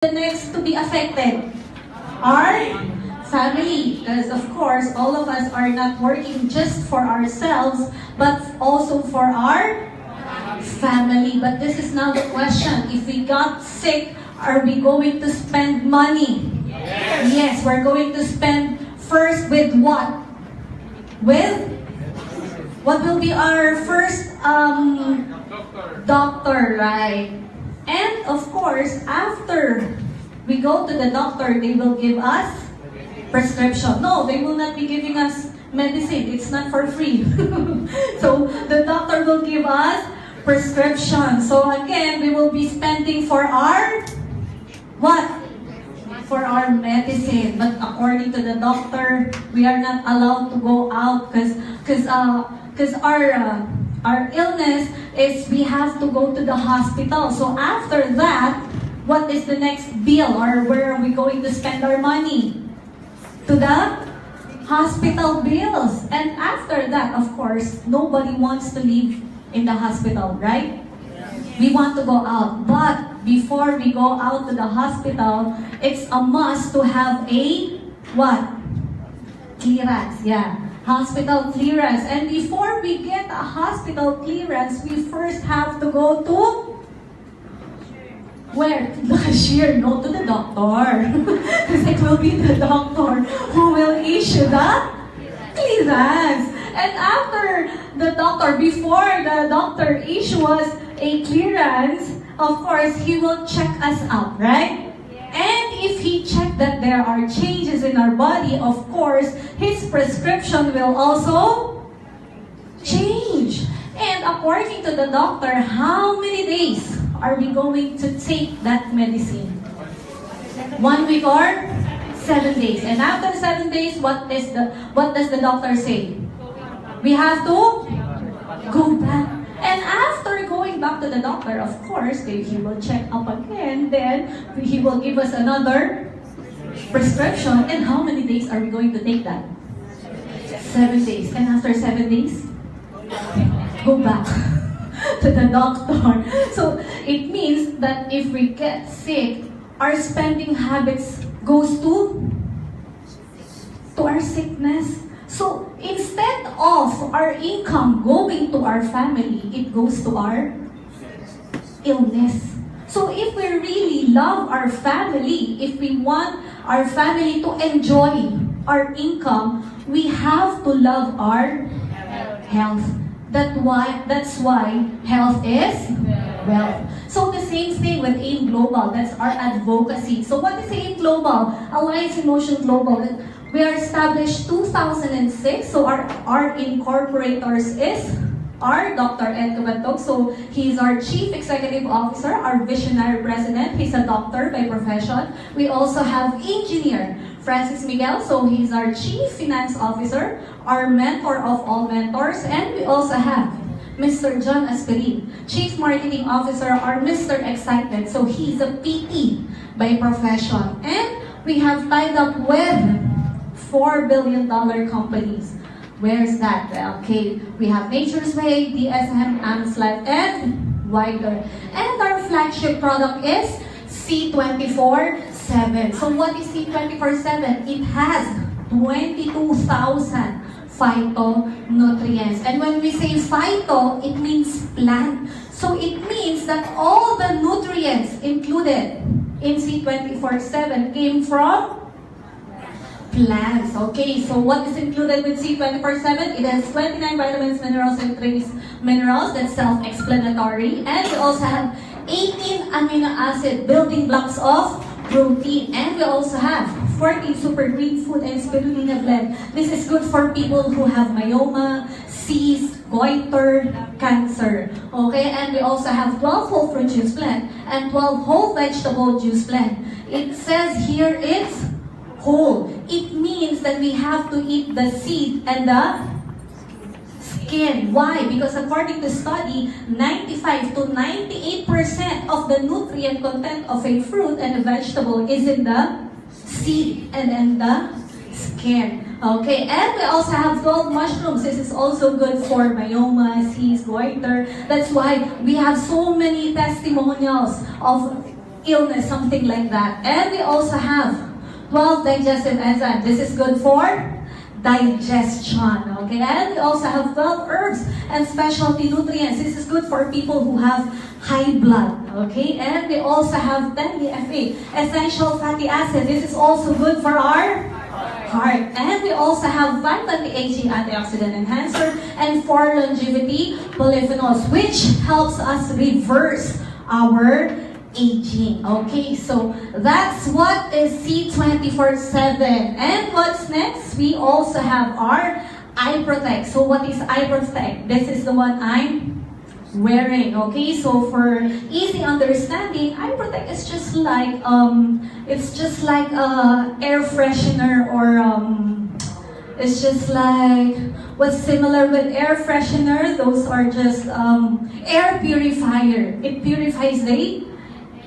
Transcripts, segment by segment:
the next to be affected? Our family. Because of course, all of us are not working just for ourselves, but also for our family. But this is now the question. If we got sick, are we going to spend money? Yes, we're going to spend first with what? With what will be our first doctor, right? And of course, after we go to the doctor, they will give us prescription. No, they will not be giving us medicine. It's not for free. So the doctor will give us prescription. So again, we will be spending for our what? For our medicine. But according to the doctor, we are not allowed to go out because our illness is we have to go to the hospital. So after that, what is the next bill, or where are we going to spend our money? To the hospital bills. And after that, of course, nobody wants to live in the hospital, right? We want to go out. But before we go out to the hospital, it's a must to have a what? Clearance, yeah. Hospital clearance. And before we get a hospital clearance, we first have to go to where? To the cashier, no, to the doctor. Because it will be the doctor who will issue the clearance. And after the doctor, before the doctor issue us a clearance, of course, he will check us out, right? And if he checked that there are changes in our body, of course, his prescription will also change. And according to the doctor, how many days are we going to take that medicine? 1 week or 7 days? And after 7 days, what does the doctor say? We have to go back. And after going back to the doctor, of course, he will check up again. Then he will give us another prescription. And how many days are we going to take that? 7 days. And after 7 days, go back to the doctor. So it means that if we get sick, our spending habits goes to our sickness. So instead of our income going to our family, it goes to our illness. So if we really love our family, if we want our family to enjoy our income, we have to love our health. That's why health is wealth. So the same thing with AIM Global, that's our advocacy. So what is AIM Global? Alliance in Motion Global. We are established 2006, so our incorporators is our Dr. Ed Cabantog. So he's our Chief Executive Officer, our Visionary President. He's a doctor by profession. We also have Engineer Francis Miguel, so he's our Chief Finance Officer, our mentor of all mentors. And we also have Mr. John Asperin, Chief Marketing Officer, our Mr. Excitement. So he's a PT by profession. And we have tied up with $4 billion companies. Where's that? Okay, we have Nature's Way, DSM, Amslife, and Wider. And our flagship product is C24/7. So what is C24/7? It has 22,000 phytonutrients. And when we say phyto, it means plant. So it means that all the nutrients included in C24/7 came from plants. Okay, so what is included with C24/7? It has 29 vitamins, minerals, and trace minerals. That's self-explanatory. And we also have 18 amino acid building blocks of protein. And we also have 14 super green food and spirulina blend. This is good for people who have myoma, cyst, goiter, cancer. Okay, and we also have 12 whole fruit juice blend and 12 whole vegetable juice blend. It says here it's whole. It means that we have to eat the seed and the skin. Why? Because according to study, 95 to 98% of the nutrient content of a fruit and a vegetable is in the seed and in the skin. Okay, and we also have 12 mushrooms. This is also good for myoma, cyst, goiter. That's why we have so many testimonials of illness, something like that. And we also have 12 digestive enzymes. This is good for digestion, okay? And we also have 12 herbs and specialty nutrients. This is good for people who have high blood, okay? And we also have 10 DFA, essential fatty acid. This is also good for our heart. And we also have vitamin A, antioxidant enhancer, and for longevity, polyphenols, which helps us reverse our aging. Okay, so that's what is C24/7. And what's next? We also have our Eye Protect. So what is Eye Protect? This is the one I'm wearing. Okay, so for easy understanding, Eye Protect is just like air freshener, or it's just like what's similar with air freshener. Those are just air purifier. It purifies the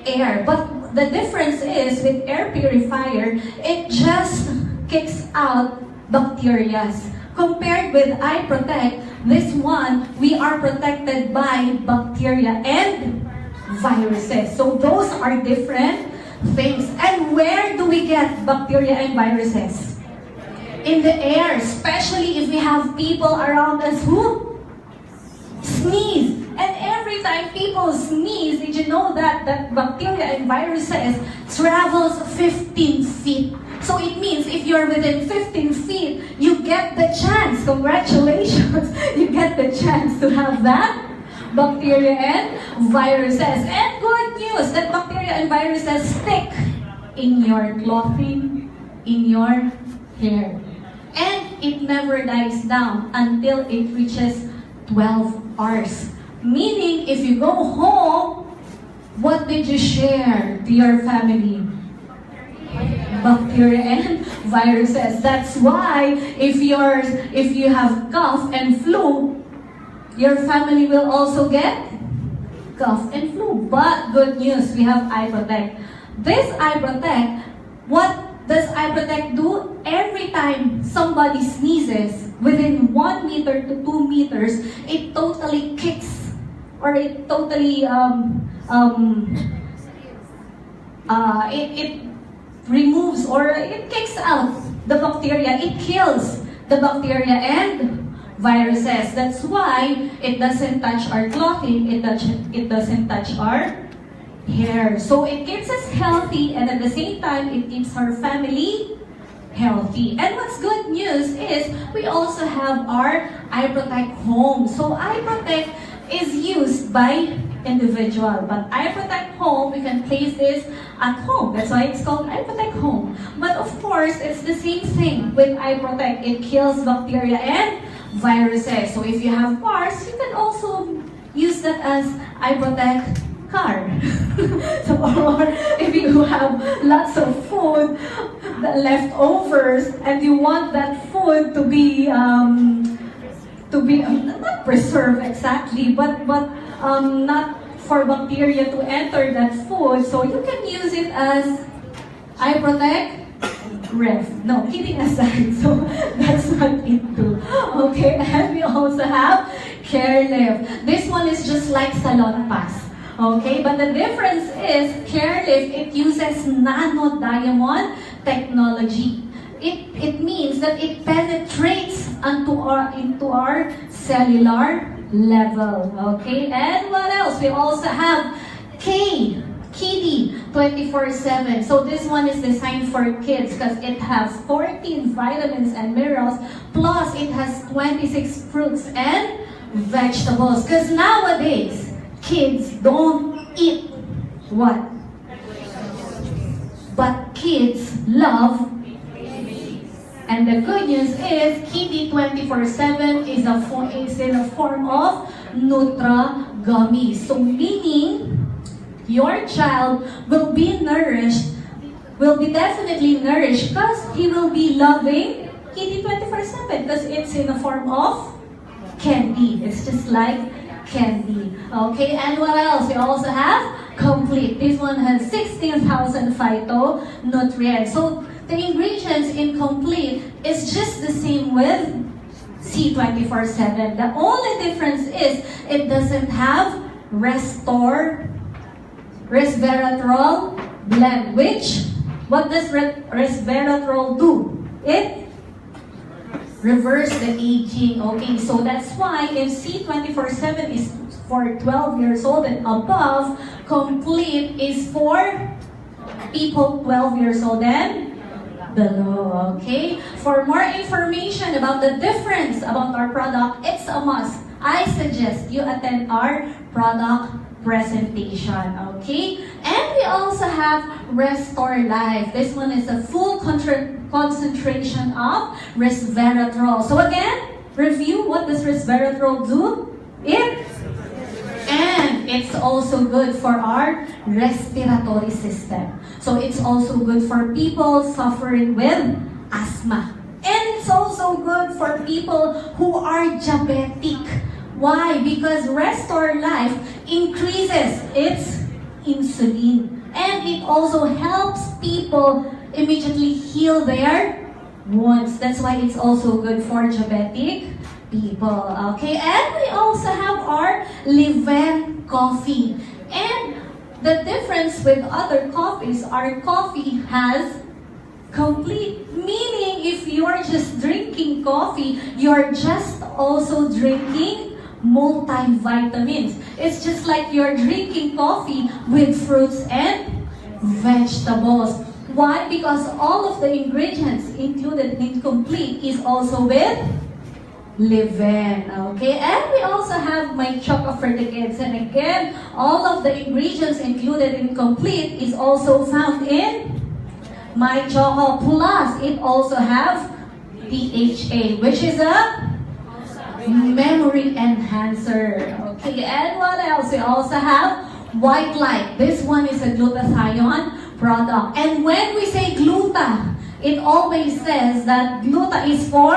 air. But the difference is with air purifier, it just kicks out bacteria. Compared with Eye Protect, this one, we are protected by bacteria and viruses. So those are different things. And where do we get bacteria and viruses? In the air, especially if we have people around us who sneeze. And every time people sneeze, did you know that bacteria and viruses travels 15 feet? So it means if you're within 15 feet, you get the chance, congratulations, you get the chance to have that bacteria and viruses. And good news, that bacteria and viruses stick in your clothing, in your hair. And it never dies down until it reaches 12 hours. Meaning, if you go home, what did you share to your family? Bacteria and viruses. That's why if you have cough and flu, your family will also get cough and flu. But good news, we have Eye Protect. This Eye Protect, what does Eye Protect do? Every time somebody sneezes within 1 meter to 2 meters, it totally kicks, or it totally it removes, or it kicks out the bacteria. It kills the bacteria and viruses. That's why it doesn't touch our clothing, it doesn't touch our hair. So it keeps us healthy, and at the same time, it keeps our family healthy. And what's good news is we also have our Eye Protect Home. So Eye Protect is used by individual, but Eye Protect Home, we can place this at home. That's why it's called Eye Protect Home. But of course, it's the same thing with Eye Protect. It kills bacteria and viruses. So if you have cars, you can also use that as Eye Protect car. So, or if you have lots of food, the leftovers, and you want that food to be not preserved exactly, but not for bacteria to enter that food, so you can use it as Eye Protect ref. No, kidding aside, so that's what it do. Okay, and we also have Care Lift. This one is just like Salon Pass. Okay, but the difference is Care Lift, it uses nano diamond technology. It means that it penetrates into our cellular level. Okay, and what else? We also have Kiddie 24/7. So this one is designed for kids because it has 14 vitamins and minerals, plus it has 26 fruits and vegetables. Because nowadays, kids don't eat what? But kids love. And the good news is, Kiddie 24/7 is in a form of Nutra Gummies. So meaning, your child will be nourished, will be definitely nourished, because he will be loving Kiddie 24/7 because it's in a form of candy. It's just like candy. Okay, and what else? We also have Complete. This one has 16,000 phytonutrients. So the ingredients in Complete is just the same with C24/7. The only difference is it doesn't have Restore resveratrol blend. What does resveratrol do? It reverse the aging. Okay, so that's why if C24/7 is for 12 years old and above, complete is for people 12 years old and below. Okay, for more information about the difference about our product, it's a must. I suggest you attend our product presentation. Okay, and we also have Restore Life. This one is a full concentration of resveratrol. So again, review, what does resveratrol do? And it's also good for our respiratory system. So it's also good for people suffering with asthma. And it's also good for people who are diabetic. Why? Because Restore Life increases its insulin. And it also helps people immediately heal their wounds. That's why it's also good for diabetic people. Okay, and we also have our Leven coffee. And the difference with other coffees, our coffee has complete, meaning if you're just drinking coffee, you're just also drinking multivitamins. It's just like you're drinking coffee with fruits and vegetables. Why? Because all of the ingredients included in complete is also with Leven. Okay, and we also have my chocolate for the kids. And again, all of the ingredients included in complete is also found in my choco. Plus, it also have DHA, which is a memory enhancer. Okay, and what else? We also have White Light. This one is a glutathione product. And when we say gluta, it always says that gluta is for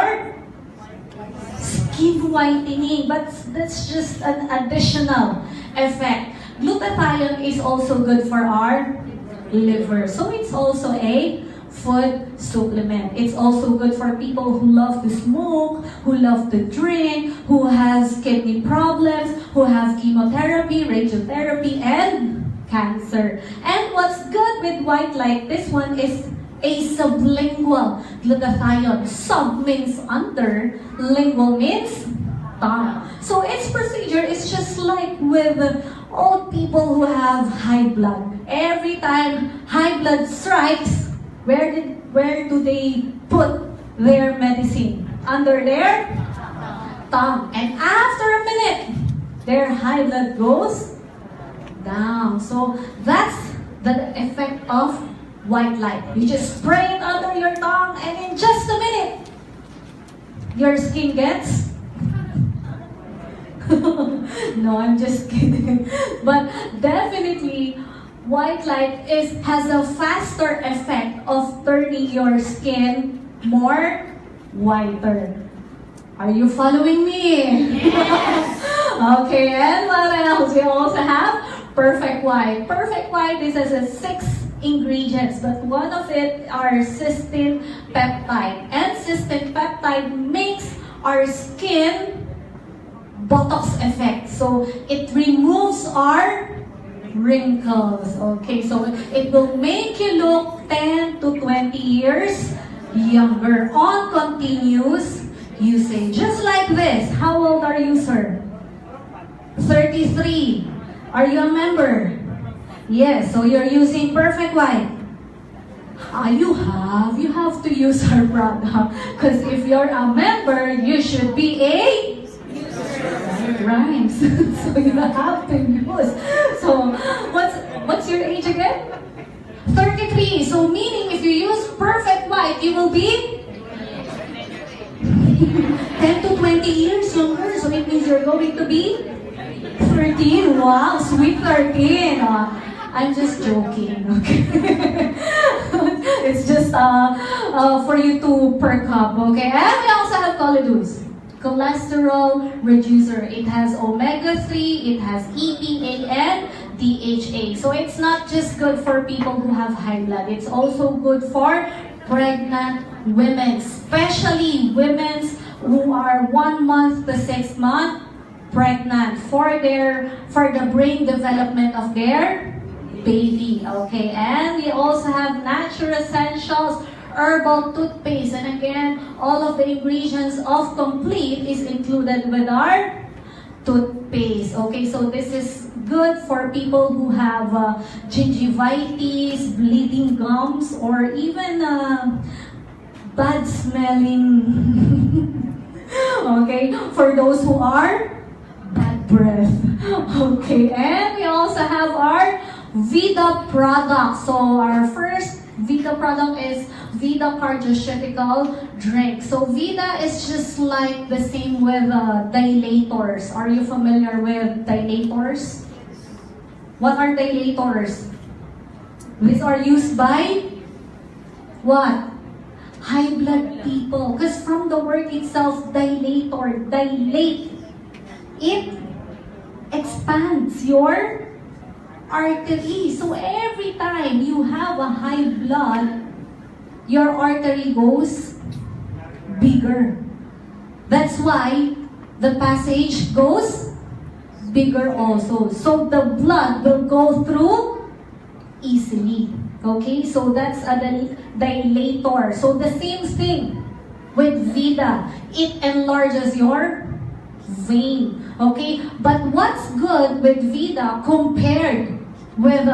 skin whitening, but that's just an additional effect. Glutathione is also good for our liver. So it's also a food supplement. It's also good for people who love to smoke, who love to drink, who has kidney problems, who have chemotherapy, radiotherapy, and cancer. And what's good with White Light, this one is a sublingual glutathione. Sub means under, lingual means tongue. So its procedure is just like with old people who have high blood. Every time high blood strikes, where do they put their medicine? Under their tongue. And after a minute, their high blood goes down. So that's the effect of White Light. You just spray it under your tongue, and in just a minute, your skin gets no, I'm just kidding. But definitely, White Light has a faster effect of turning your skin more whiter. Are you following me? Okay, and what else? We also have Perfect White. Perfect White is as a 6 ingredients, but one of it are cysteine peptide. And cysteine peptide makes our skin Botox effect. So it removes our wrinkles. Okay, so it will make you look 10 to 20 years younger on continuous usage. Just like this. How old are you, sir? 33. Are you a member? Yes, so you're using Perfect White. You have to use our product. Because if you're a member, you should be a rhymes. So you have to use. So what's your age again? 33. So meaning if you use Perfect White, you will be 10 to 20 years younger. So it means you're going to be 13. Wow, sweet 13. I'm just joking. Okay. It's just for you to perk up. Okay. And we also have Coledus. Cholesterol reducer. It has omega-3, it has EPA and DHA. So it's not just good for people who have high blood. It's also good for pregnant women, especially women who are 1 month to 6 months pregnant, for the brain development of their baby. Okay, and we also have natural essentials, herbal toothpaste, and again, all of the ingredients of complete is included with our toothpaste. Okay, so this is good for people who have gingivitis, bleeding gums, or even bad smelling. Okay, for those who are bad breath. Okay, and we also have our Vida product. So our first Vida product is Vida Cardioceutical drink. So Vida is just like the same with dilators. Are you familiar with dilators? What are dilators? These are used by what? High blood people. Because from the word itself, dilator, dilate, it expands your artery. So every time you have a high blood, your artery goes bigger. That's why the passage goes bigger also. So the blood will go through easily. Okay, so that's a dilator. So the same thing with Vida. It enlarges your vein. Okay, but what's good with Vida compared with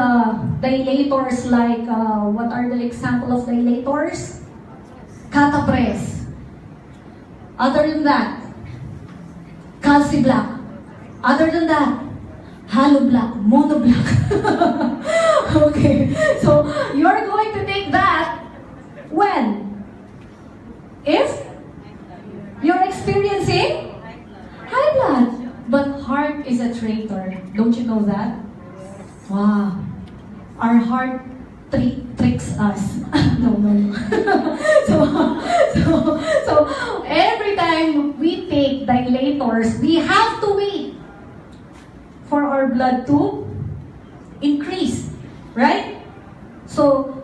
dilators like, what are the example of dilators? Catapres. Other than that, Calci Black. Other than that, Halo Black, Mono Black. Okay, so you're going to take that when? If you're experiencing high blood. But heart is a traitor. Don't you know that? Wow. Our heart tricks us. No. So every time we take dilators, we have to wait for our blood to increase. Right? So,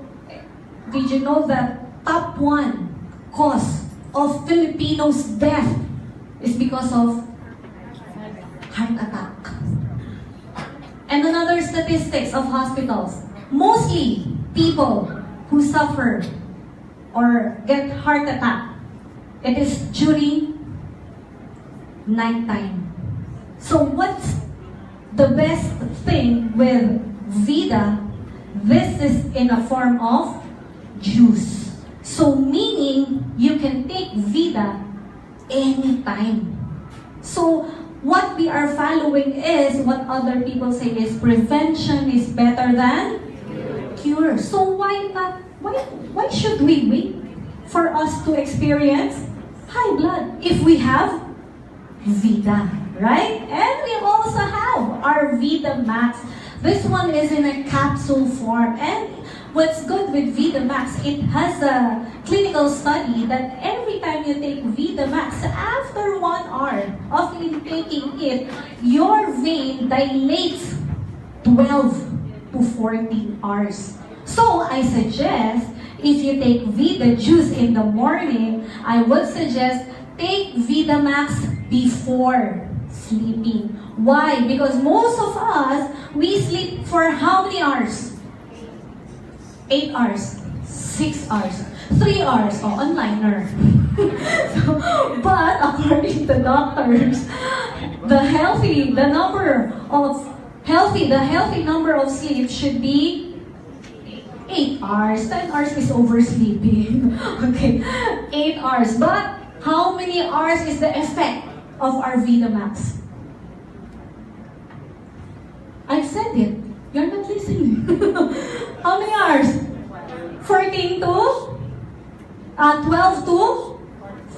did you know that top one cause of Filipinos' death is because of heart attack? And another statistics of hospitals, mostly people who suffer or get heart attack, it is during nighttime. So what's the best thing with Vida? This is in a form of juice. So meaning you can take Vida anytime. So what we are following is what other people say is prevention is better than cure. So why not? Why should we wait for us to experience high blood if we have Vida, right? And we also have our Vida Max. This one is in a capsule form, and what's good with Vida Max, it has a clinical study that every time you take Vida Max, after 1 hour of taking it, your vein dilates 12 to 14 hours. So I suggest, if you take Vida Juice in the morning, I would suggest take Vida Max before sleeping. Why? Because most of us, we sleep for how many hours? 8 hours, 6 hours, 3 hours, onliner. But according to doctors, the healthy number of sleep should be 8 hours. 10 hours is oversleeping. Okay, 8 hours. But how many hours is the effect of our Vida Max? I've said it. You're not listening. How many hours? 14 to 12 to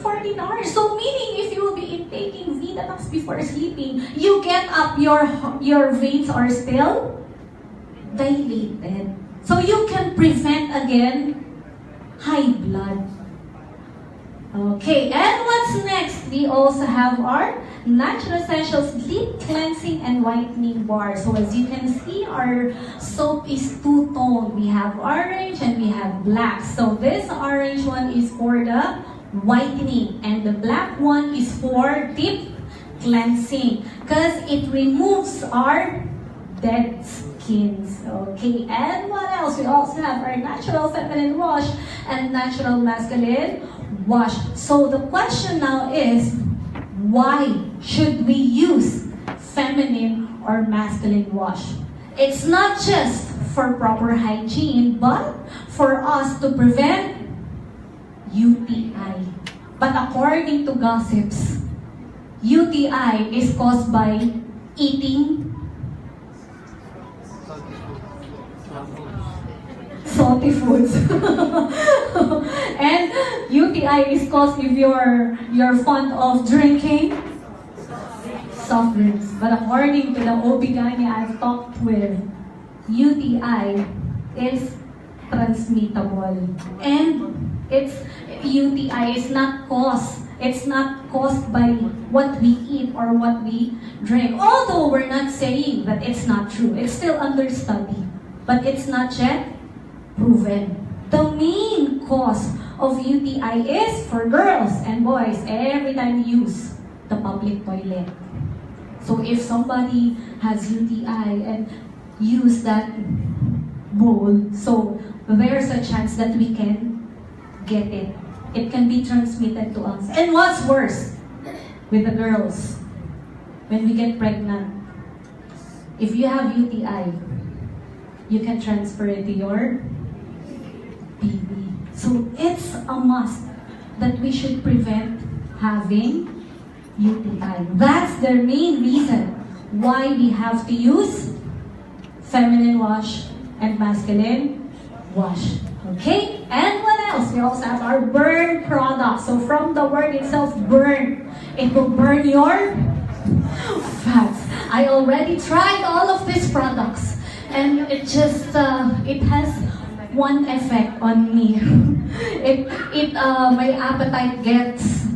14 hours. So meaning if you will be taking Vida Max before sleeping, you get up, your veins are still dilated. So you can prevent again high blood. Okay, and what's next? We also have our Natural Essentials Deep Cleansing and Whitening Bar. So as you can see, our soap is two-tone. We have orange and we have black. So this orange one is for the whitening and the black one is for deep cleansing because it removes our dead skin. skins. Okay, and what else? We also have our natural feminine wash and natural masculine wash. So the question now is, why should we use feminine or masculine wash? It's not just for proper hygiene, but for us to prevent UTI. But according to gossips, UTI is caused by eating salty foods. And UTI is caused if you're fond of drinking soft drinks. But according to the OB-GYN I've talked with, UTI is transmittable. And UTI is not caused by what we eat or what we drink. Although we're not saying that it's not true. It's still under study. But it's not yet proven. The main cause of UTI is for girls and boys every time you use the public toilet. So if somebody has UTI and use that bowl, so there's a chance that we can get it. It can be transmitted to us. And what's worse with the girls, when we get pregnant, if you have UTI, you can transfer it to your baby. So it's a must that we should prevent having UTI. That's the main reason why we have to use feminine wash and masculine wash. Okay? And what else? We also have our burn product. So from the word itself, burn, it will burn your fats. I already tried all of these products, and it just it has one effect on me. My appetite gets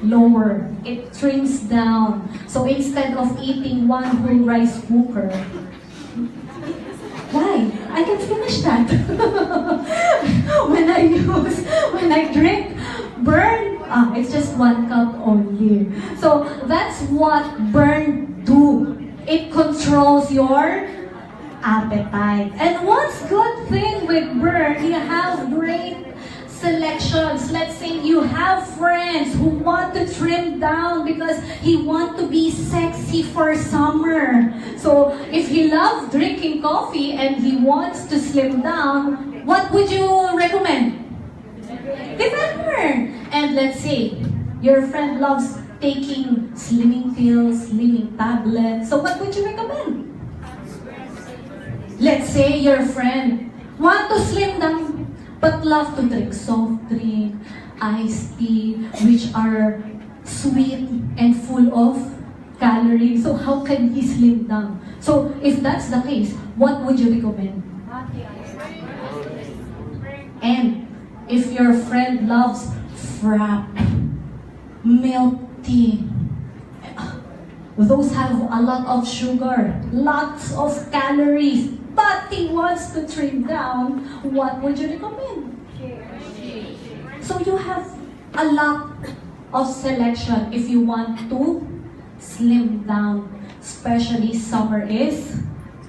lower. It trims down. So instead of eating one whole rice cooker, why? I can finish that. when I drink burn, it's just 1 cup only. So that's what burn do. It controls your appetite. And what's good thing with burn, you have great selections. Let's say you have friends who want to trim down because he want to be sexy for summer. So if he loves drinking coffee and he wants to slim down, what would you recommend? Burn. And let's say your friend loves taking slimming pills, slimming tablets. So what would you recommend? Let's say your friend want to slim down but love to drink soft drink, iced tea, which are sweet and full of calories. So how can he slim down? So if that's the case, what would you recommend? And if your friend loves frap, milk tea, those have a lot of sugar, lots of calories, but he wants to trim down, what would you recommend? So you have a lot of selection if you want to slim down, especially summer is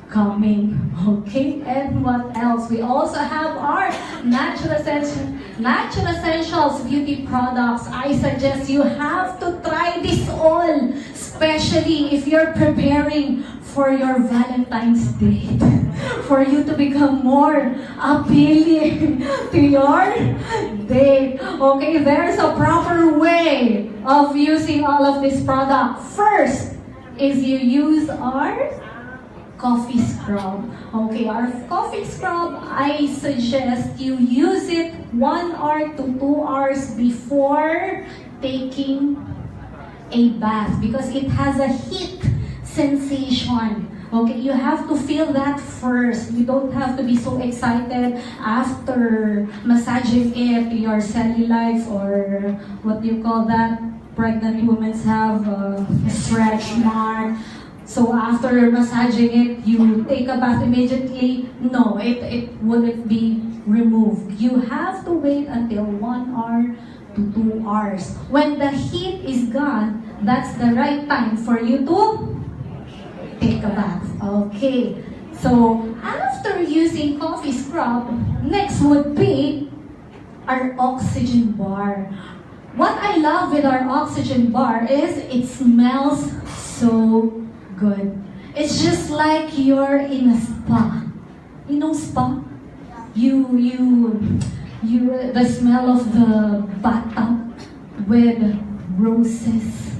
coming. Okay, and what else? We also have our natural essentials beauty products. I suggest you have to try this all, especially if you're preparing for your Valentine's Day, for you to become more appealing to your date. Okay, there's a proper way of using all of this product. First is you use our coffee scrub. Okay, our coffee scrub, I suggest you use it 1 hour to 2 hours before taking a bath because it has a heat sensation. Okay, you have to feel that first. You don't have to be so excited after massaging it to your cellulites or what do you call that? Pregnant women have a stretch mark. So after massaging it, you take a bath immediately. No, it wouldn't be removed. You have to wait until 1 hour to 2 hours. When the heat is gone, that's the right time for you to take a bath. Okay. So, after using coffee scrub, next would be our oxygen bar. What I love with our oxygen bar is it smells so good. It's just like you're in a spa. You know spa? The smell of the bathtub with roses.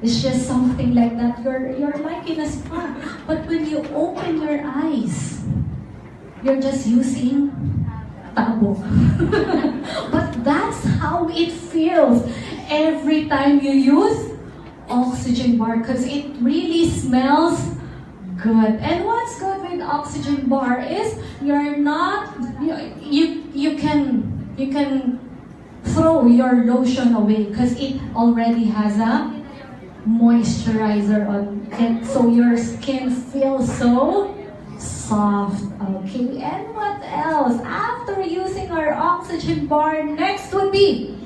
It's just something like that. You're like in a spa. But when you open your eyes, you're just using tabo. But that's how it feels every time you use oxygen bar because it really smells good. And what's good with oxygen bar is you can throw your lotion away because it already has a moisturizer on it, so your skin feels so soft. Okay, and what else? After using our oxygen bar, next would be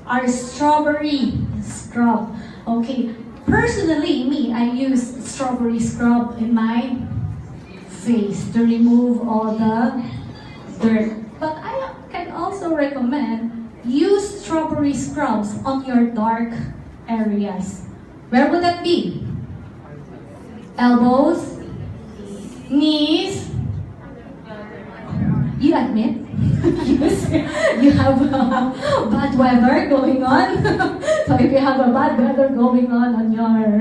our strawberry scrub. Okay, personally, I use strawberry scrub in my face to remove all the dirt. But I can also recommend use strawberry scrubs on your dark areas. Where would that be? Elbows? Knees? You admit? You have bad weather going on. So if you have a bad weather going on your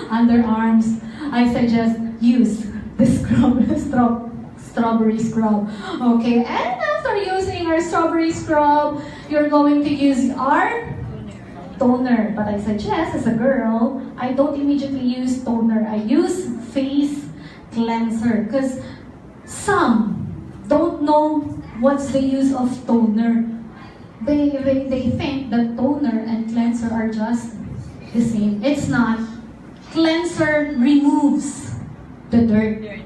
underarms, I suggest use the strawberry scrub. Okay, and after using our strawberry scrub, you're going to use our toner. But I suggest, as a girl, I don't immediately use toner. I use face cleanser because some don't know what's the use of toner. They think that toner and cleanser are just the same. It's not. Cleanser removes the dirt.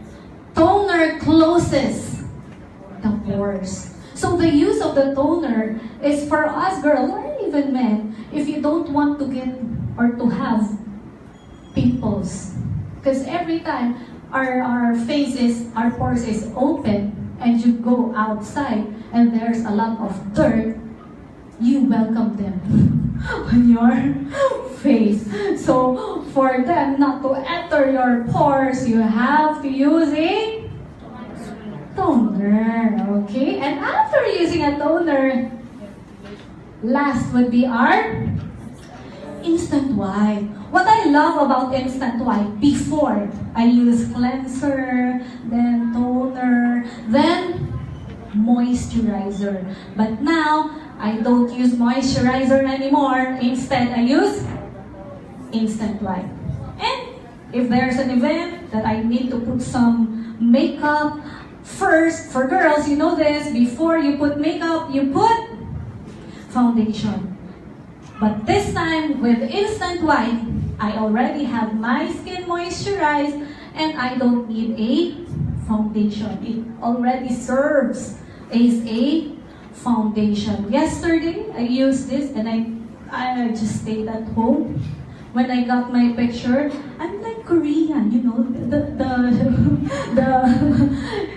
Toner closes the pores. So the use of the toner is for us girls, or even men, if you don't want to get or to have pimples. Because every time our pores is open and you go outside and there's a lot of dirt, you welcome them on your face. So for them not to enter your pores, you have to use a toner. Okay? And after using a toner, last would be our instant wipe. What I love about instant wipe, before I use cleanser, then toner, then moisturizer. But now, I don't use moisturizer anymore. Instead, I use instant wipe. And if there's an event that I need to put some makeup, first, for girls, you know this, before you put makeup, you put foundation. But this time, with instant wipe, I already have my skin moisturized and I don't need a foundation. It already serves as a foundation. Yesterday, I used this and I just stayed at home. When I got my picture, I'm like Korean, you know,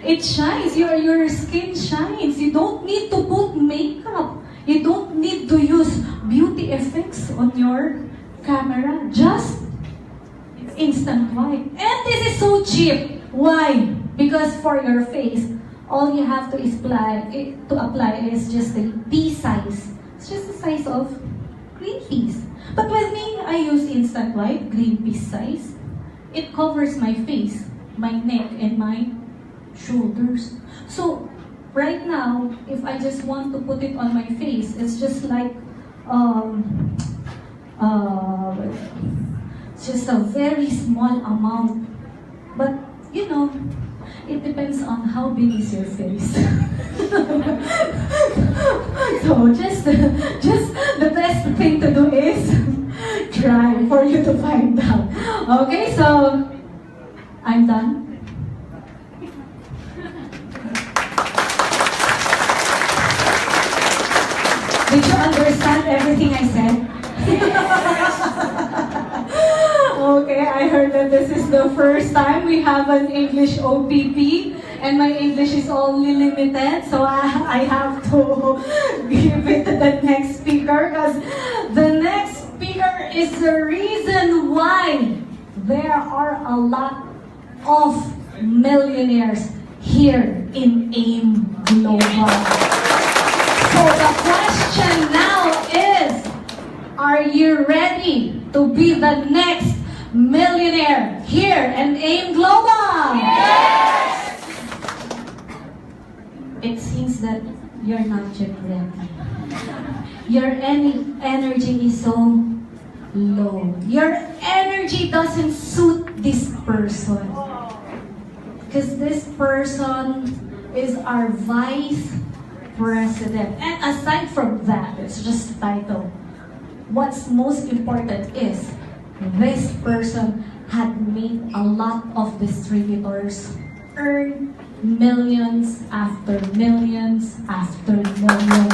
it shines, your skin shines. You don't need to put makeup. You don't need to use beauty effects on your camera. Just instant wipe. And this is so cheap. Why? Because for your face, all you have to apply is just a pea size. It's just the size of green peas. But with me, I use instant wipe, green pea size. It covers my face, my neck, and my shoulders. So right now, if I just want to put it on my face, it's just like it's just a very small amount. But you know, it depends on how big is your face. So just the best thing to do is try for you to find out. Okay, so I'm done. Did you understand everything I said? Okay, I heard that this is the first time we have an English OPP, and my English is only limited, so I have to give it to the next speaker, because the next speaker is the reason why there are a lot of millionaires here in AIM Global. So the question now is, are you ready to be the next millionaire here in AIM Global? Yes! It seems that you're not yet ready. Your energy is so low. Your energy doesn't suit this person. Because this person is our vice president. And aside from that, it's just a title. What's most important is this person had made a lot of distributors earn millions after millions after millions.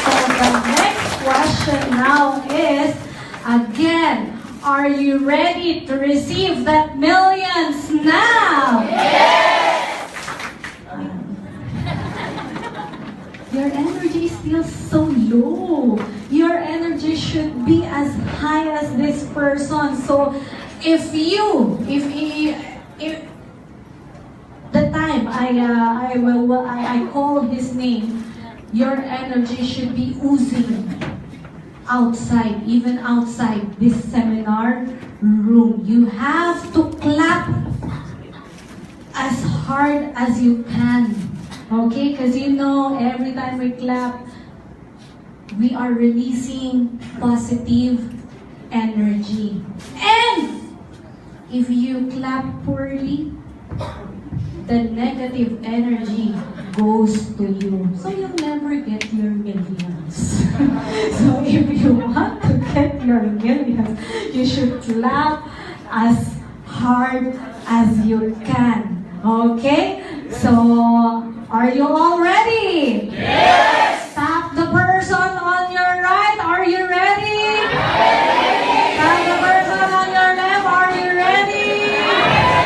So the next question now is, again, are you ready to receive that millions now? Yes! Your energy is still so low. Your energy should be as high as this person. So if the time I call his name, your energy should be oozing outside, even outside this seminar room. You have to clap as hard as you can. Okay, because you know, every time we clap, we are releasing positive energy. And if you clap poorly, the negative energy goes to you. So you'll never get your millions. So if you want to get your millions, you should clap as hard as you can. Okay? So, are you all ready? Yes! Tap the person on your right. Are you ready? Ready! Tap the person on your left. Are you ready?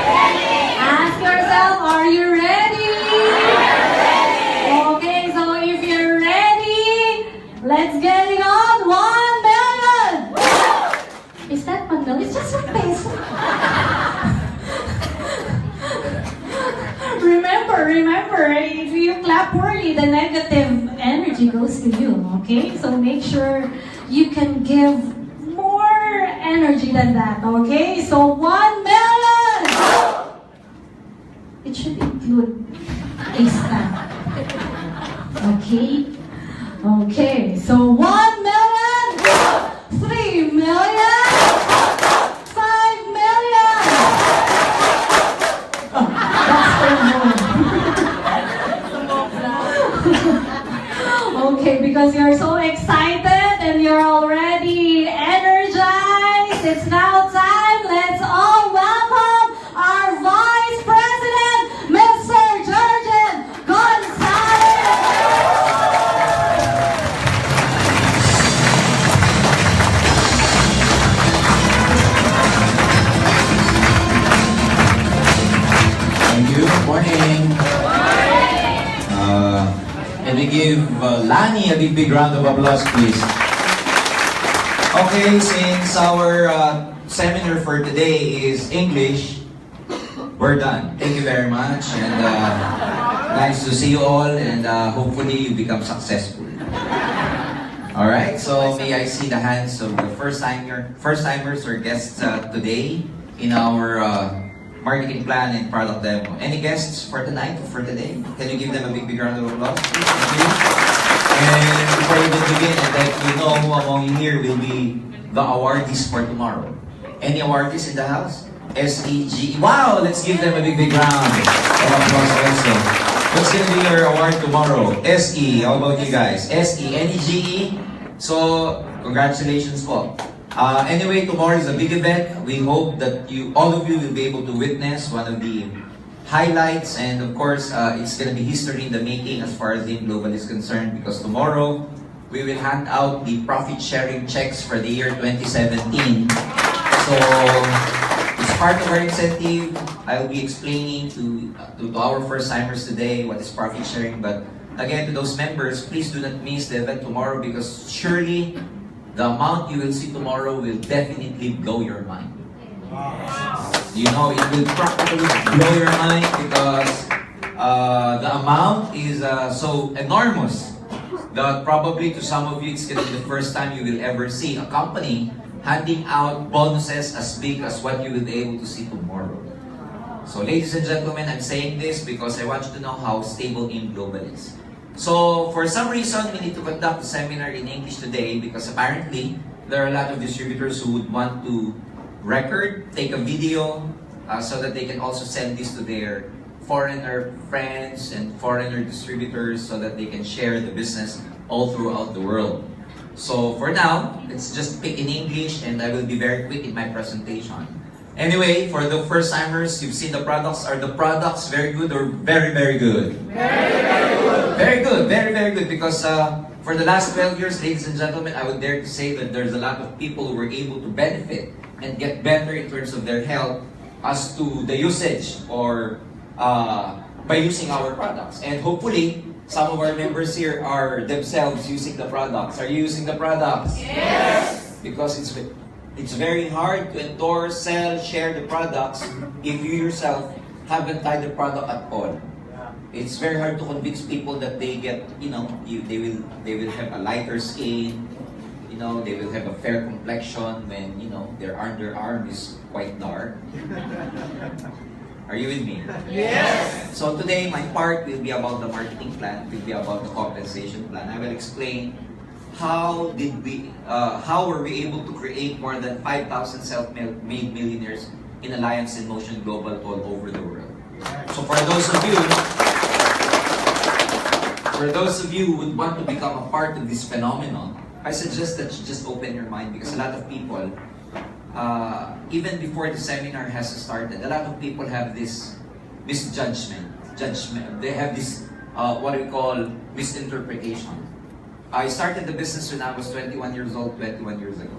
Ready! Ask yourself, are you ready? Ready! Okay, so if you're ready, let's get it on. 1 million! Is that 1 million? It's just 1 peso. Remember, if you clap poorly, the negative energy goes to you, okay? So make sure you can give more energy than that, okay? So 1 million! It should include a stamp. Okay? Okay, so 1 million! 3 million! 5 million! Oh, that's for more. Okay, because you're so excited and you're already energized, it's now time. Let's all welcome our Vice President, Mr. Jurgen Gonzales. Thank you. Good morning. Can we give Lani a big round of applause, please? Okay, since our seminar for today is English, we're done. Thank you very much, and nice to see you all, and hopefully you become successful. All right, so may I see the hands of the first-timers or guests today in our marketing plan and product demo. Any guests for tonight, for today? Can you give them a big round of applause, please? Thank you. And before we begin, I'd like to know who among you here will be the awardees for tomorrow. Any awardees in the house? SEGE. Wow! Let's give them a big round of applause also. What's going to be your award tomorrow? SE. How about you guys? SE. Any GE? So, congratulations po. Anyway, tomorrow is a big event. We hope that all of you will be able to witness one of the highlights, and of course, it's going to be history in the making as far as AIM Global is concerned, because tomorrow we will hand out the profit sharing checks for the year 2017. So, as part of our incentive, I will be explaining to our first-timers today what is profit sharing. But again, to those members, please do not miss the event tomorrow, because surely the amount you will see tomorrow will definitely blow your mind. You know, it will practically blow your mind, because the amount is so enormous that probably to some of you it's going to be the first time you will ever see a company handing out bonuses as big as what you will be able to see tomorrow. So ladies and gentlemen, I'm saying this because I want you to know how stable AIM Global is. So for some reason, we need to conduct the seminar in English today, because apparently there are a lot of distributors who would want to record, take a video, so that they can also send this to their foreigner friends and foreigner distributors, so that they can share the business all throughout the world. So for now, let's just speak in English, and I will be very quick in my presentation. Anyway, for the first-timers, you've seen the products. Are the products very good or very, very good? Very, very good. Very good, very, very good. Because for the last 12 years, ladies and gentlemen, I would dare to say that there's a lot of people who were able to benefit and get better in terms of their health as to the usage or by using our products. And hopefully, some of our members here are themselves using the products. Are you using the products? Yes! Because it's very hard to endorse, sell, share the products if you yourself haven't tried the product at all. It's very hard to convince people that they get, you know, they will have a lighter skin, you know, they will have a fair complexion when, you know, their underarm is quite dark. Are you with me? Yes! So today, my part will be about the marketing plan, will be about the compensation plan. I will explain how were we able to create more than 5,000 self-made millionaires in Alliance in Motion Global all over the world. So for those of you who would want to become a part of this phenomenon, I suggest that you just open your mind, because a lot of people, even before the seminar has started, a lot of people have this misjudgment. They have this, what we call misinterpretation. I started the business when I was 21 years old, 21 years ago.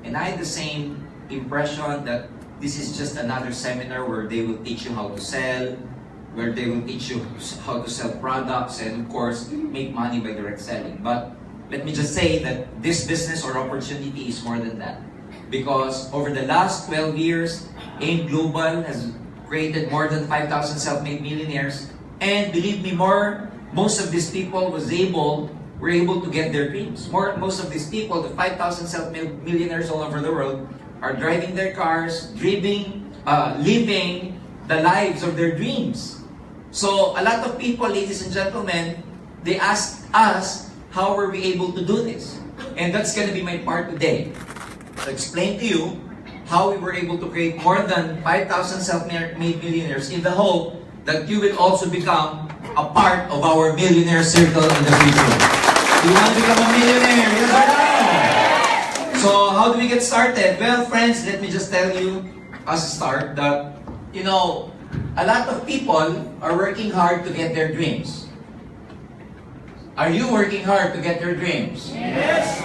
And I had the same impression that this is just another seminar where they will teach you how to sell, where they will teach you how to sell products, and of course, make money by direct selling. But let me just say that this business or opportunity is more than that. Because over the last 12 years, AIM Global has created more than 5,000 self-made millionaires. And believe me, most of these people were able to get their dreams. Most of these people, the 5,000 self-made millionaires all over the world, are driving their cars, living the lives of their dreams. So a lot of people, ladies and gentlemen, they ask us, how were we able to do this? And that's going to be my part today. To explain to you how we were able to create more than 5,000 self-made millionaires, in the hope that you will also become a part of our millionaire circle in the future. Do you want to become a millionaire? Yes or no? So how do we get started? Well, friends, let me just tell you as a start that, you know, a lot of people are working hard to get their dreams. Are you working hard to get your dreams? Yes!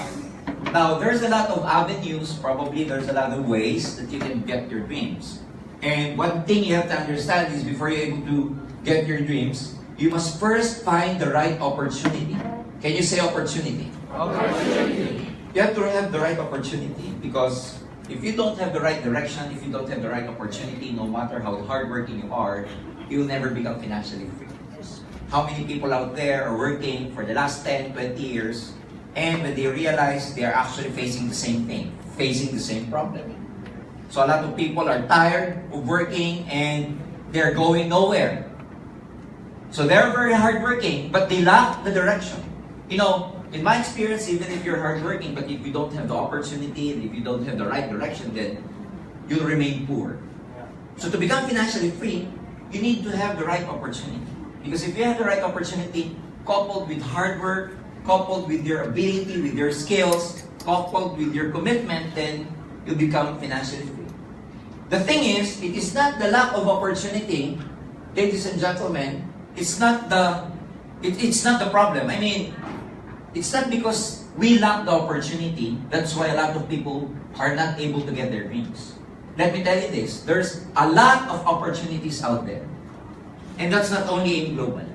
Now, there's a lot of avenues, probably there's a lot of ways that you can get your dreams. And one thing you have to understand is before you're able to get your dreams, you must first find the right opportunity. Can you say opportunity? Opportunity. You have to have the right opportunity, because if you don't have the right direction, if you don't have the right opportunity, no matter how hardworking you are, you'll never become financially free. How many people out there are working for the last 10, 20 years, and when they realize they are actually facing the same thing, facing the same problem. So a lot of people are tired of working and they're going nowhere. So they're very hardworking, but they lack the direction. You know, in my experience, even if you're hardworking, but if you don't have the opportunity and if you don't have the right direction, then you'll remain poor. So to become financially free, you need to have the right opportunity. Because if you have the right opportunity, coupled with hard work, coupled with your ability, with your skills, coupled with your commitment, then you'll become financially free. The thing is, it is not the lack of opportunity, ladies and gentlemen, it's not the problem. I mean, it's not because we lack the opportunity. That's why a lot of people are not able to get their dreams. Let me tell you this, there's a lot of opportunities out there. And that's not only in global.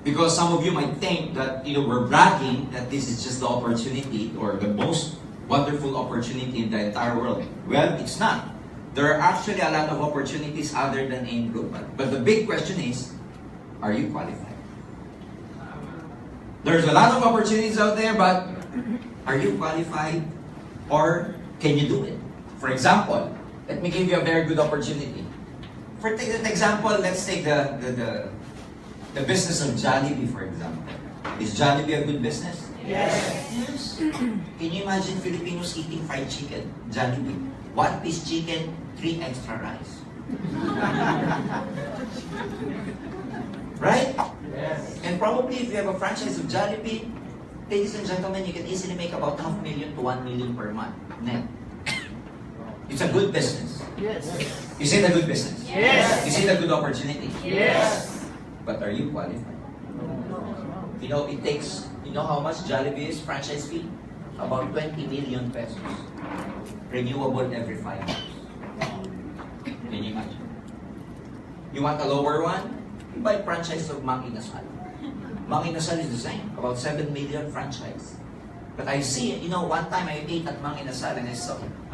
Because some of you might think that we're bragging that this is just the opportunity or the most wonderful opportunity in the entire world. Well, it's not. There are actually a lot of opportunities other than in global. But the big question is, are you qualified? There's a lot of opportunities out there, but are you qualified or can you do it? For example, let me give you a very good opportunity. For example, let's take the business of Jollibee, for example. Is Jollibee a good business? Yes. Can you imagine Filipinos eating fried chicken? Jollibee. 1 piece chicken, 3 extra rice. Right? Yes. And probably if you have a franchise of Jollibee, ladies and gentlemen, you can easily make about $500,000 to $1 million per month net. It's a good business. Yes. Is it a good business? Yes. Is it a good opportunity? Yes. But are you qualified? It takes, how much Jollibee's franchise fee? About 20 million pesos. Renewable every 5 years. Can you imagine? You want a lower one? You buy franchise of Mang Inasal. Mang Inasal is the same, about 7 million franchise. But I see, one time I ate at Mang Inasal and I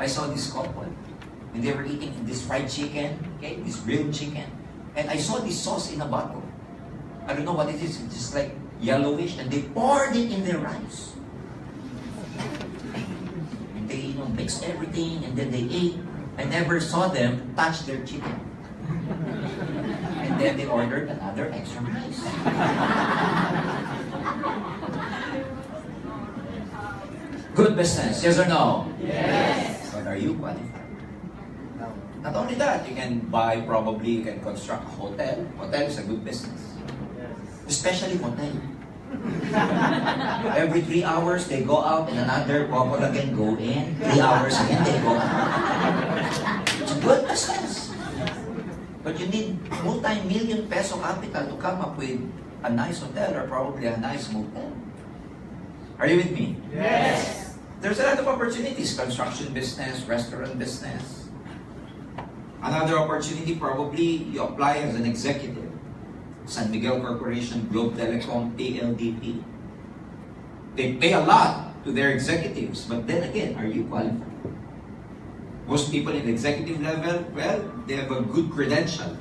saw this couple. And they were eating this fried chicken, okay, this grilled chicken. And I saw this sauce in a bottle. I don't know what it is, it's just like yellowish, and they poured it in their rice. And they, mixed everything, and then they ate. I never saw them touch their chicken. And then they ordered another extra rice. Good business, yes or no? Yes. But are you qualified? No. Not only that, you can construct a hotel. Hotel is a good business. Yes. Especially hotel. Every 3 hours, they go out and another couple again go in. 3 hours again, they go out. It's a good business. But you need multi-million peso capital to come up with a nice hotel or probably a nice motel. Are you with me? Yes. There's a lot of opportunities. Construction business, restaurant business. Another opportunity, probably you apply as an executive. San Miguel Corporation, Globe Telecom, PLDT. They pay a lot to their executives, but then again, are you qualified? Most people in the executive level, well, they have a good credential.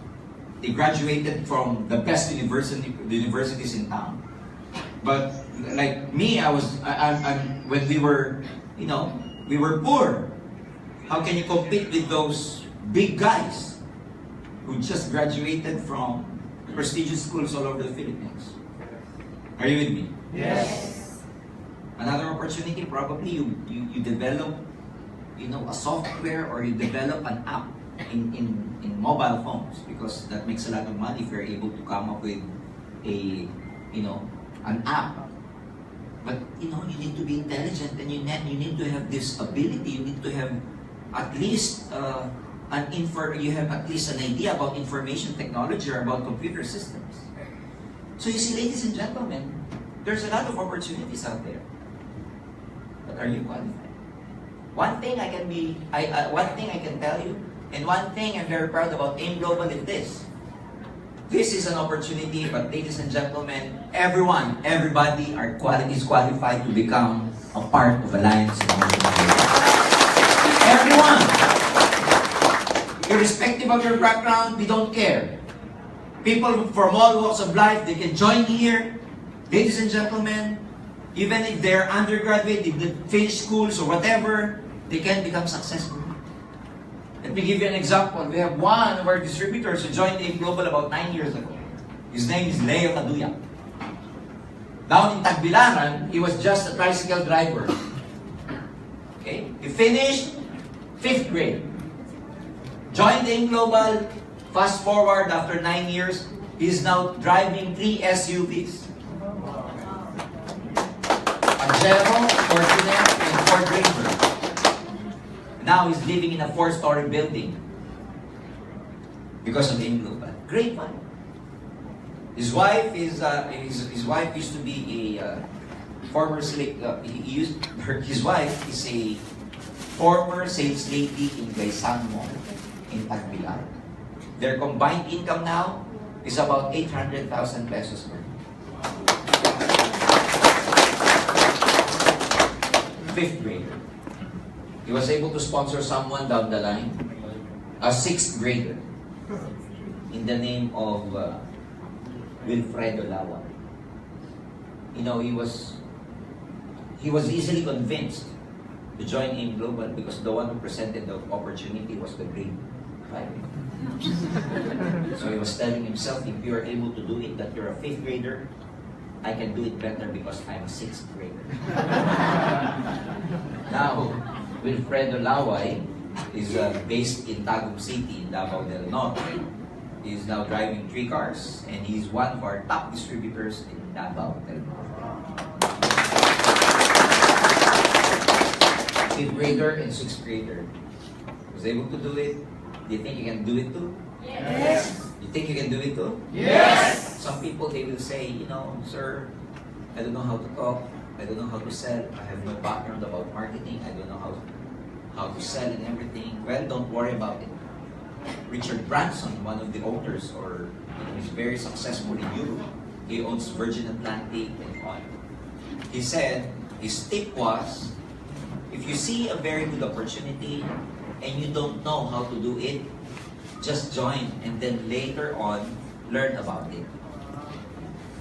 They graduated from the best universities in town. But like me, when we were, we were poor. How can you compete with those big guys who just graduated from prestigious schools all over the Philippines? Are you with me? Yes. Another opportunity, probably you develop, a software or you develop an app in mobile phones, because that makes a lot of money if you're able to come up with an app. But you need to be intelligent, and you need to have this ability. You need to have at least you have at least an idea about information technology or about computer systems. So you see, ladies and gentlemen, there's a lot of opportunities out there. But are you qualified? One thing I can tell you, and one thing I'm very proud about AIM Global is this. This is an opportunity, but ladies and gentlemen, everybody is qualified to become a part of Alliance. Everyone! Irrespective of your background, we don't care. People from all walks of life, they can join here. Ladies and gentlemen, even if they're undergraduate, if they finish schools or whatever, they can become successful. Let me give you an example. We have one of our distributors who joined AIM Global about 9 years ago. His name is Leo Kaduya. Down in Tagbilaran, he was just a tricycle driver. Okay? He finished 5th grade. Joined AIM Global. Fast forward, after 9 years, he's now driving 3 SUVs. Pajero, Fortuner, and Ford Ranger. Now he's living in a 4-story building because of AIM Global. Great man. His wife used to be a former slave, his wife is a former sales lady in Gaisano, in Tagbilaran. Their combined income now is about 800,000 pesos per year. Fifth grader. He was able to sponsor someone down the line, a sixth grader, in the name of Wilfredo Lawa. You know, he was easily convinced to join AIM Global because the one who presented the opportunity was the grade 5. So he was telling himself, if you are able to do it, that you're a fifth grader, I can do it better because I'm a sixth grader. Now, Wilfredo Laway is based in Tagum City, in Davao del Norte. He's now driving 3 cars, and he's one of our top distributors in Davao del Norte. Fifth grader and sixth grader was able to do it. Do you think you can do it too? Yes. You think you can do it too? Yes. Some people, they will say, you know, sir, I don't know how to talk. I don't know how to sell. I have no background about marketing. I don't know how to sell and everything. Well, don't worry about it. Richard Branson, one of the owners, or he's very successful in Europe. He owns Virgin Atlantic and on. He said his tip was, if you see a very good opportunity and you don't know how to do it, just join and then later on learn about it.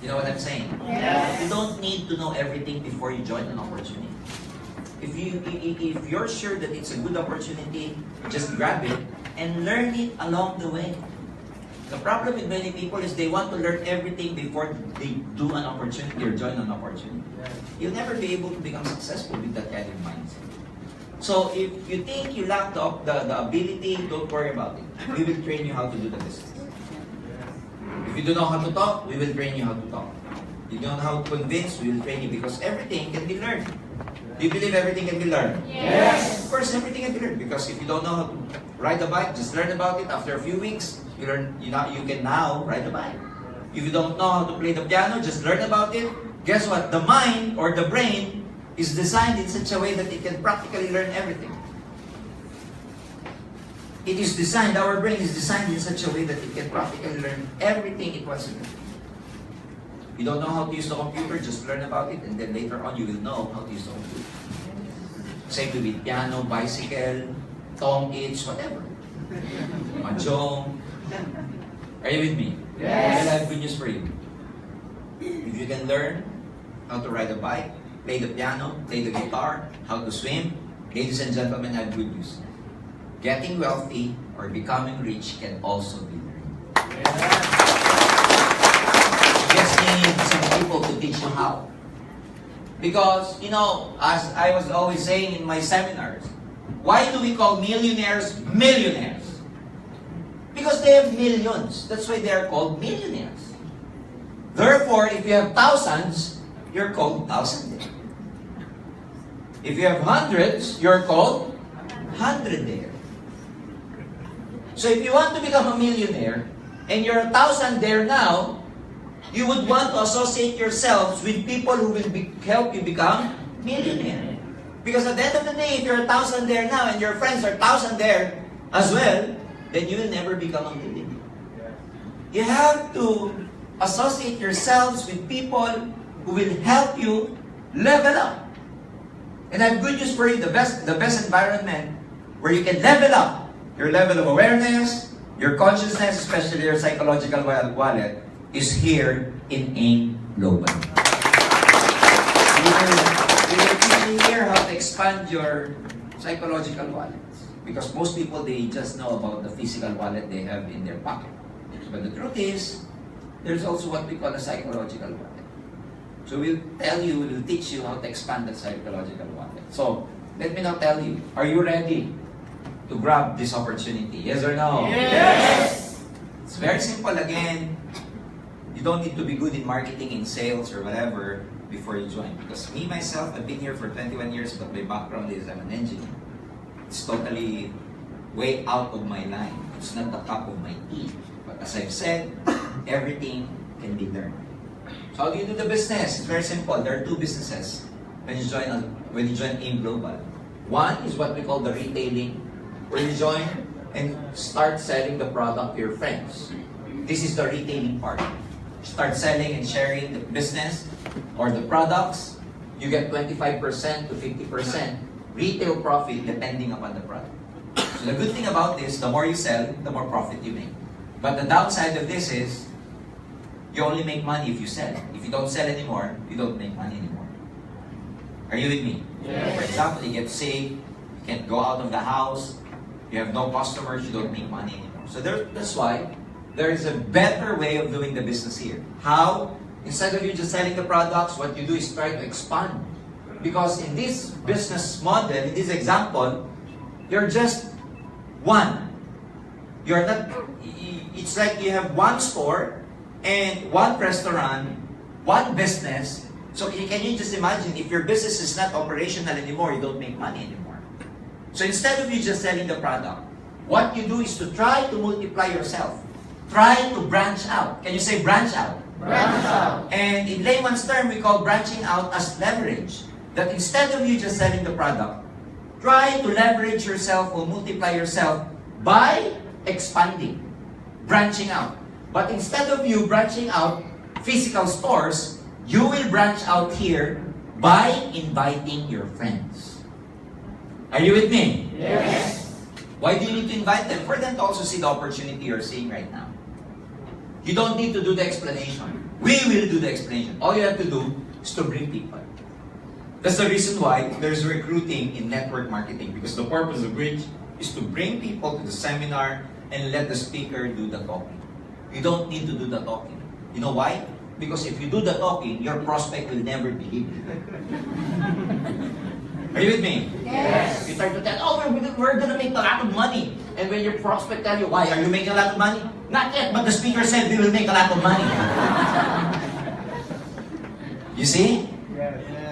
You know what I'm saying? Yes. You don't need to know everything before you join an opportunity. If you're sure that it's a good opportunity, just grab it and learn it along the way. The problem with many people is they want to learn everything before they do an opportunity or join an opportunity. You'll never be able to become successful with that kind of mindset. So if you think you lack the ability, don't worry about it. We will train you how to do the business. If you don't know how to talk, we will train you how to talk. If you don't know how to convince, we will train you because everything can be learned. Do you believe everything can be learned? Yes. Of course, everything can be learned because if you don't know how to ride a bike, just learn about it. After a few weeks, you can now ride a bike. If you don't know how to play the piano, just learn about it. Guess what? The mind or the brain is designed in such a way that it can practically learn everything. It is designed, our brain is designed in such a way that it can practically learn everything it wants to learn. You don't know how to use the computer, just learn about it, and then later on you will know how to use the computer. Same with piano, bicycle, tong itch, whatever. Mahjong. Are you with me? Yes. I have good news for you. If you can learn how to ride a bike, play the piano, play the guitar, how to swim, ladies and gentlemen, I have good news. Getting wealthy or becoming rich can also be learned. You just need some people to teach you how. Because, you know, as I was always saying in my seminars, why do we call millionaires millionaires? Because they have millions. That's why they are called millionaires. Therefore, if you have thousands, you're called thousandaire. If you have hundreds, you're called hundredaire. So if you want to become a millionaire, and you're a thousandaire now, you would want to associate yourselves with people who will help you become millionaire. Because at the end of the day, if you're a thousandaire now, and your friends are thousandaire as well, then you will never become a millionaire. You have to associate yourselves with people who will help you level up. And I have good news for you, the best environment where you can level up your level of awareness, your consciousness, especially your psychological wallet, is here in AIM Global. We will teach you here how to expand your psychological wallets. Because most people, they just know about the physical wallet they have in their pocket. But the truth is, there's also what we call a psychological wallet. So we'll teach you how to expand that psychological wallet. So, let me now tell you, are you ready to grab this opportunity? Yes or no? Yes! It's very simple again. You don't need to be good in marketing, in sales, or whatever before you join. Because me, myself, I've been here for 21 years, but my background is I'm an engineer. It's totally way out of my line. It's not the cup of my tea. But as I've said, everything can be learned. So how do you do the business? It's very simple. There are two businesses when you join AIM Global. One is what we call the retailing, where you join and start selling the product to your friends. This is the retailing part. Start selling and sharing the business or the products. You get 25% to 50% retail profit depending upon the product. So the good thing about this, the more you sell, the more profit you make. But the downside of this is, you only make money if you sell. If you don't sell anymore, you don't make money anymore. Are you with me? Yes. For example, you get sick, you can't go out of the house, you have no customers, you don't make money anymore. So that's why there is a better way of doing the business here. How? Instead of you just selling the products, what you do is try to expand. Because in this business model, in this example, you're just one. You're not, it's like you have one store and one restaurant, one business. So can you just imagine, if your business is not operational anymore, you don't make money anymore. So instead of you just selling the product, what you do is to try to multiply yourself. Try to branch out. Can you say branch out? Branch out. And in layman's term, we call branching out as leverage. That instead of you just selling the product, try to leverage yourself or multiply yourself by expanding, branching out. But instead of you branching out physical stores, you will branch out here by inviting your friends. Are you with me? Yes. Why do you need to invite them? For them to also see the opportunity you're seeing right now. You don't need to do the explanation. We will do the explanation. All you have to do is to bring people. That's the reason why there's recruiting in network marketing, because the purpose of which is to bring people to the seminar and let the speaker do the talking. You don't need to do the talking. You know why? Because if you do the talking, your prospect will never believe you. Are you with me? Yes. You start to tell, oh, we're going to make a lot of money. And when your prospect tell you, why, are you making a lot of money? Not yet, but the speaker said we will make a lot of money. You see?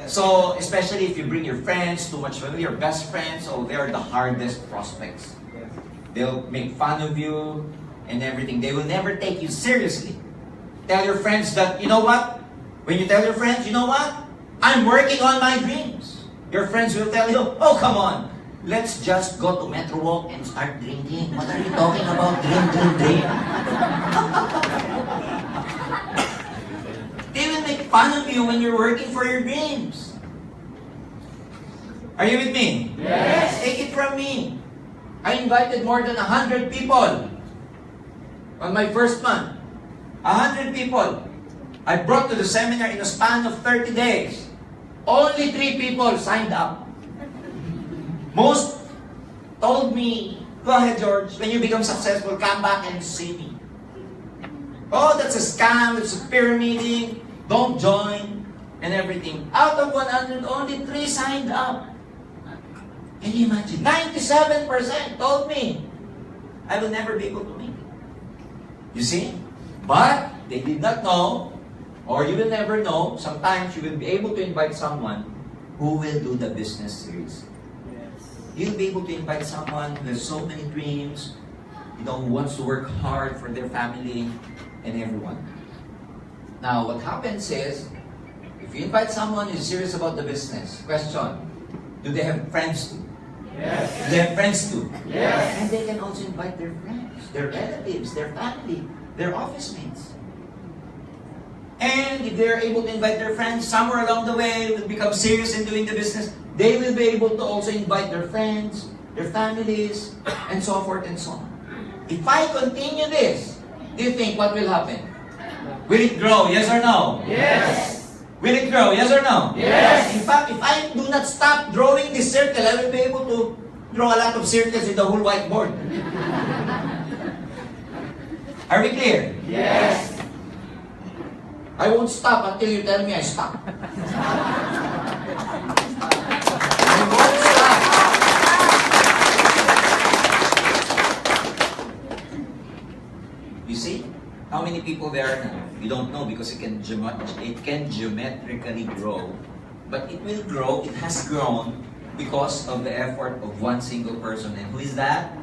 So, especially if you bring your friends, too much family, your best friends, oh, they are the hardest prospects. They'll make fun of you and everything. They will never take you seriously. Tell your friends that, you know what? When you tell your friends, you know what? I'm working on my dreams. Your friends will tell you, oh, come on. Let's just go to Metro Walk and start drinking. What are you talking about? Drink. They will make fun of you when you're working for your dreams. Are you with me? Yes. Take it from me. I invited more than 100 people on my first month. 100 people. I brought to the seminar in a span of 30 days. Only 3 people signed up. Most told me, go ahead, George, when you become successful, come back and see me. Oh, that's a scam, it's a pyramiding, don't join, and everything. Out of 100, only 3 signed up. Can you imagine? 97% told me, I will never be able to make it. You see? But they did not know, or you will never know, sometimes you will be able to invite someone who will do the business series. You'll be able to invite someone who has so many dreams, who wants to work hard for their family and everyone. Now, what happens is, if you invite someone who's serious about the business, question, do they have friends too? Yes. Do they have friends too? Yes. And they can also invite their friends, their relatives, their family, their office mates. And if they're able to invite their friends, somewhere along the way, will become serious in doing the business, they will be able to also invite their friends, their families, and so forth and so on. If I continue this, do you think what will happen? Will it grow, yes or no? Yes. Will it grow, yes or no? Yes. In fact, if I do not stop drawing this circle, I will be able to draw a lot of circles in the whole whiteboard. Are we clear? Yes. I won't stop until you tell me I stop. I won't stop. You see? How many people there are now? You don't know because it can geometrically grow. But it will grow, it has grown because of the effort of one single person. And who is that?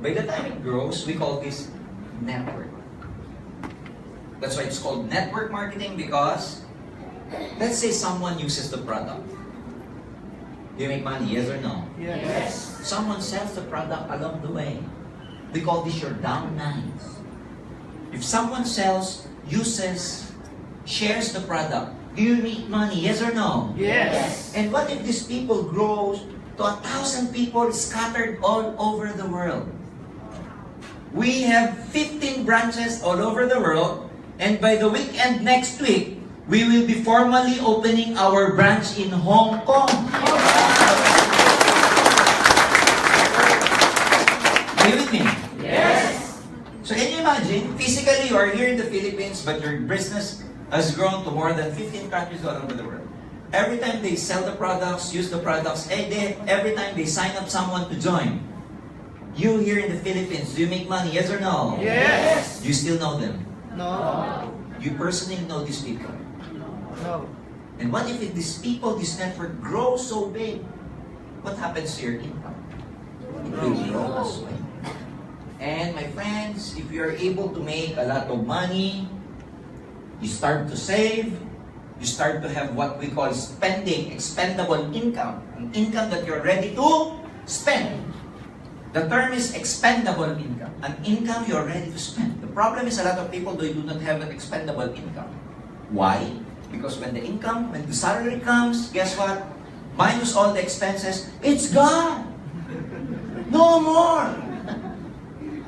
By the time it grows, we call this network. That's why it's called network marketing, because let's say someone uses the product. Do you make money, yes or no? Yes. Someone sells the product along the way. We call this your downlines. If someone sells, uses, shares the product, do you make money, yes or no? Yes. And what if these people grow to 1,000 people scattered all over the world? We have 15 branches all over the world, and by the weekend next week, we will be formally opening our branch in Hong Kong. Are you with me? Yes. So can you imagine, physically you are here in the Philippines, but your business has grown to more than 15 countries all over the world. Every time they sell the products, use the products, every time they sign up someone to join, you here in the Philippines, do you make money, yes or no? Yes. Do you still know them? No. You personally know these people. No. And what if these people, this network grows so big? What happens to your income? It will grow as well. And my friends, if you are able to make a lot of money, you start to save, you start to have what we call spending, expendable income, an income that you're ready to spend. The term is expendable income, an income you're ready to spend. The problem is a lot of people, they do not have an expendable income. Why? Because when the salary comes, guess what? Minus all the expenses, it's gone. No more.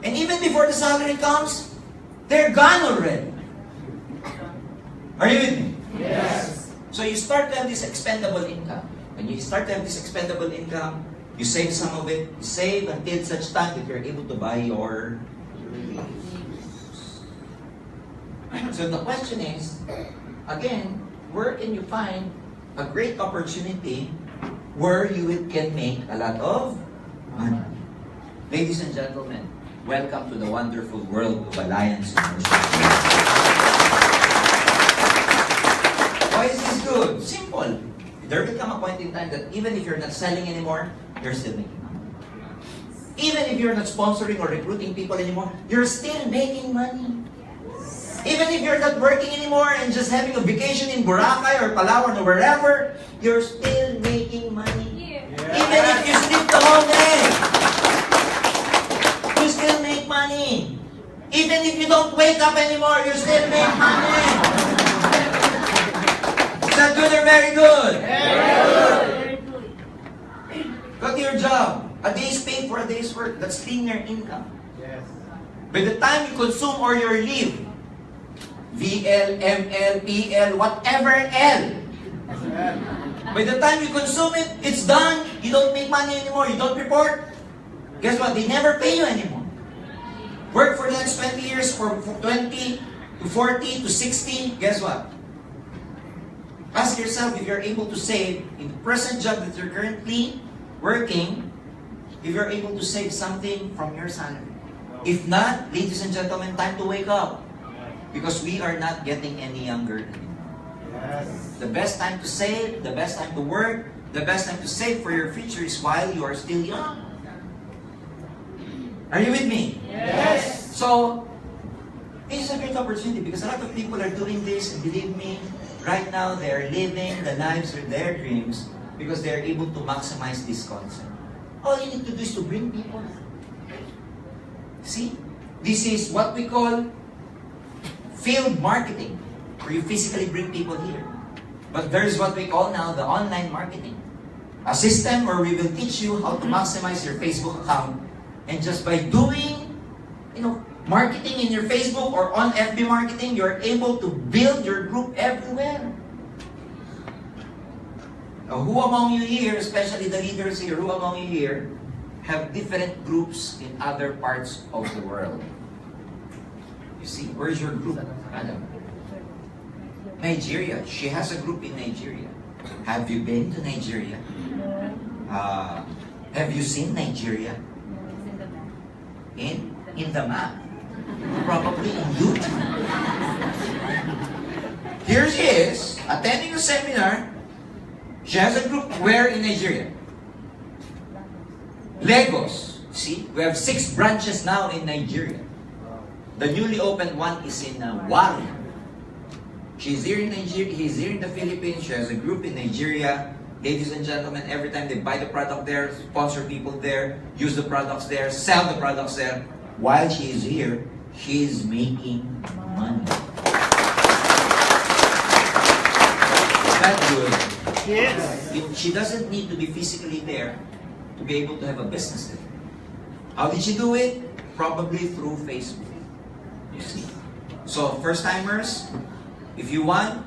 And even before the salary comes, they're gone already. Are you with me? Yes. So you start to have this expendable income. When you start to have this expendable income, you save some of it, you save until such time that you're able to buy your dreams. So the question is, again, where can you find a great opportunity where you can make a lot of money? Ladies and gentlemen, welcome to the wonderful world of Alliance Immersion. Why is this good? Simple. There will come a point in time that even if you're not selling anymore, you're still making money. Even if you're not sponsoring or recruiting people anymore, you're still making money. Even if you're not working anymore and just having a vacation in Boracay or Palawan or wherever, you're still making money. Even if you sleep the whole day, you still make money. Even if you don't wake up anymore, you still make money. Is that good or very good? Very good. Go to your job. A day's paid for a day's work. That's linear income. Yes. By the time you consume or your leave, VL, ML, PL, whatever L. By the time you consume it, it's done. You don't make money anymore. You don't report. Guess what? They never pay you anymore. Work for the next 20 years, from 20 to 40 to 60. Guess what? Ask yourself if you're able to save in the present job that you're currently working, if you're able to save something from your salary. If not, ladies and gentlemen, time to wake up. Because we are not getting any younger anymore. Yes. The best time to save, the best time to work, the best time to save for your future is while you are still young. Are you with me? Yes. So, this is a great opportunity because a lot of people are doing this, and believe me, right now they are living the lives of their dreams because they are able to maximize this concept. All you need to do is to bring people. See? This is what we call field marketing, where you physically bring people here. But there's what we call now the online marketing. A system where we will teach you how to maximize your Facebook account. And just by doing, marketing in your Facebook or on FB marketing, you're able to build your group everywhere. Now, who among you here, especially the leaders here, who among you here have different groups in other parts of the world? You see, where's your group? Adam? Nigeria. She has a group in Nigeria. Have you been to Nigeria? Have you seen Nigeria? In the map. Probably in YouTube. Here she is, attending a seminar. She has a group where in Nigeria? Lagos. See, we have 6 branches now in Nigeria. The newly opened one is in Wari. She's here in Nigeria, he's here in the Philippines, she has a group in Nigeria. Ladies and gentlemen, every time they buy the product there, sponsor people there, use the products there, sell the products there, while she is here, she is making money. Is that good? Yes. She doesn't need to be physically there to be able to have a business there. How did she do it? Probably through Facebook. You see? So, first-timers, if you want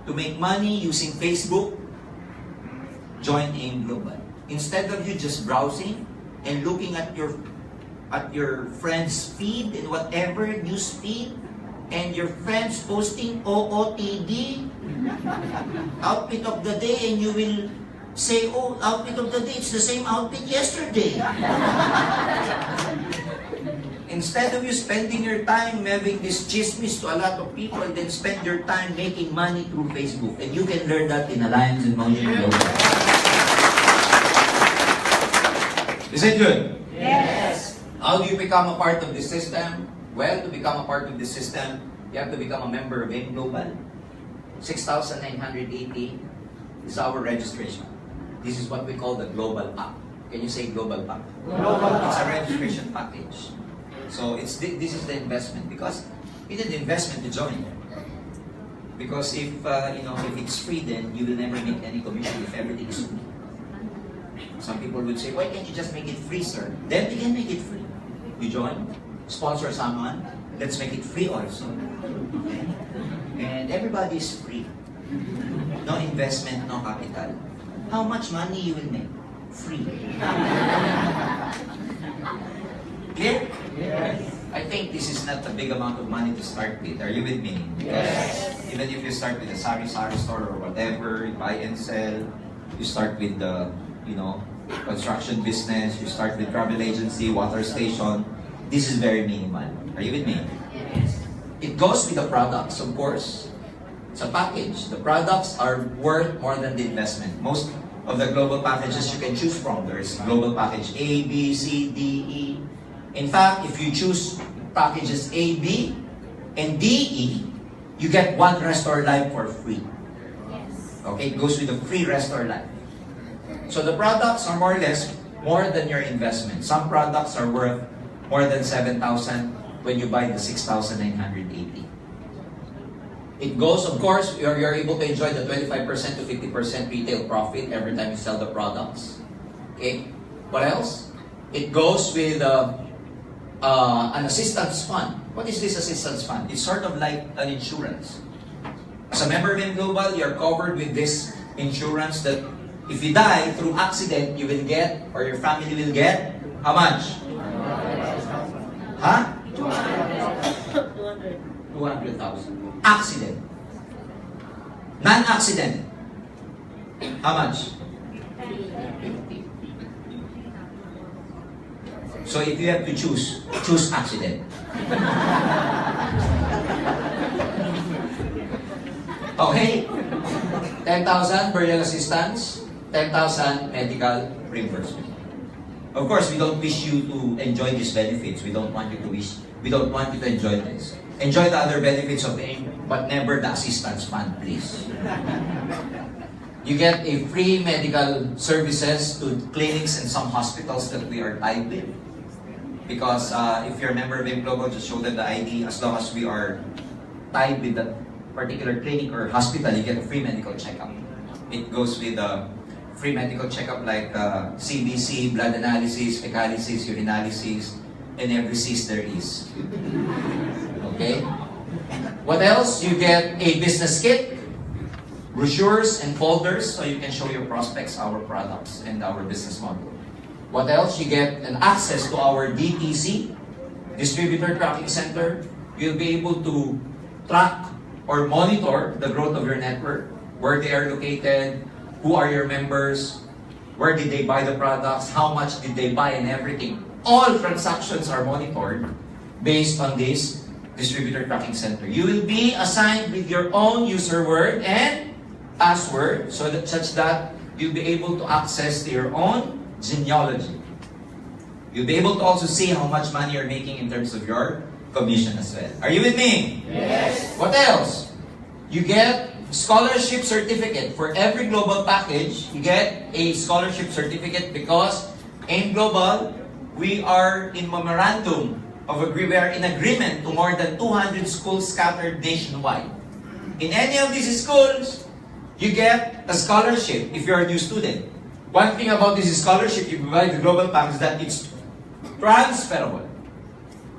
to make money using Facebook, join AIM Global. Instead of you just browsing and looking at your friend's feed and whatever news feed, and your friends posting OOTD, outfit of the day, and you will say, oh, outfit of the day, it's the same outfit yesterday. Instead of you spending your time having this chismis to a lot of people, then spend your time making money through Facebook. And you can learn that in Alliance in Motion Global. Is it good? Yes. How do you become a part of the system? Well, to become a part of the system, you have to become a member of AIM Global. 6,980 is our registration. This is what we call the Global Pack. Can you say Global Pack? Global It's a Pack. registration package. So this is the investment, because we did the investment to join. Because if if it's free, then you will never make any commission if everything is free. Some people would say, why can't you just make it free, sir? Then we can make it free. You join, sponsor someone, let's make it free also. And everybody is free. No investment, no capital. How much money you will make? Free. Clear? Yes. I think this is not a big amount of money to start with. Are you with me? Yes. Even if you start with a sari-sari store or whatever, you buy and sell, you start with the, construction business, you start with travel agency, water station, this is very minimal. Are you with me? Yes. It goes with the products, of course. It's a package. The products are worth more than the investment. Most of the global packages you can choose from. There is global package A, B, C, D, E. In fact, if you choose packages A, B, and D, E, you get one Restore Life for free. Yes. Okay, it goes with a free Restore Life. So the products are more or less more than your investment. Some products are worth more than 7,000 when you buy the 6,980. It goes, of course, you're able to enjoy the 25% to 50% retail profit every time you sell the products. Okay, what else? It goes with an assistance fund. What is this assistance fund? It's sort of like an insurance. As a member of AIM Global, you're covered with this insurance that if you die through accident, you will get, or your family will get, how much? Huh? 200,000. Accident. Non-accident. How much? 50. So if you have to choose accident. Okay? 10,000 burial assistance, 10,000 medical reimbursement. Of course, we don't wish you to enjoy these benefits. We don't want you to enjoy this. Enjoy the other benefits of AIM, but never the assistance fund, please. You get a free medical services to clinics and some hospitals that we are tied with. Because if you're a member of AIM Global, just show them the ID. As long as we are tied with that particular clinic or hospital, you get a free medical checkup. It goes with a free medical checkup like CBC, blood analysis, fecalysis, urinalysis, and every cyst there is. Okay? What else? You get a business kit, brochures and folders so you can show your prospects our products and our business model. What else? You get an access to our DTC, Distributor Tracking Center. You'll be able to track or monitor the growth of your network, where they are located, who are your members, where did they buy the products, how much did they buy, and everything. All transactions are monitored based on this Distributor Tracking Center. You will be assigned with your own user word and password such that you'll be able to access to your own genealogy. You'll be able to also see how much money you're making in terms of your commission as well. Are you with me? Yes. What else? You get scholarship certificate. For every global package, you get a scholarship certificate because in global, we are in memorandum of agreement. We are in agreement to more than 200 schools scattered nationwide. In any of these schools, you get a scholarship if you're a new student. One thing about this scholarship, you buy the global pack, is that it's transferable.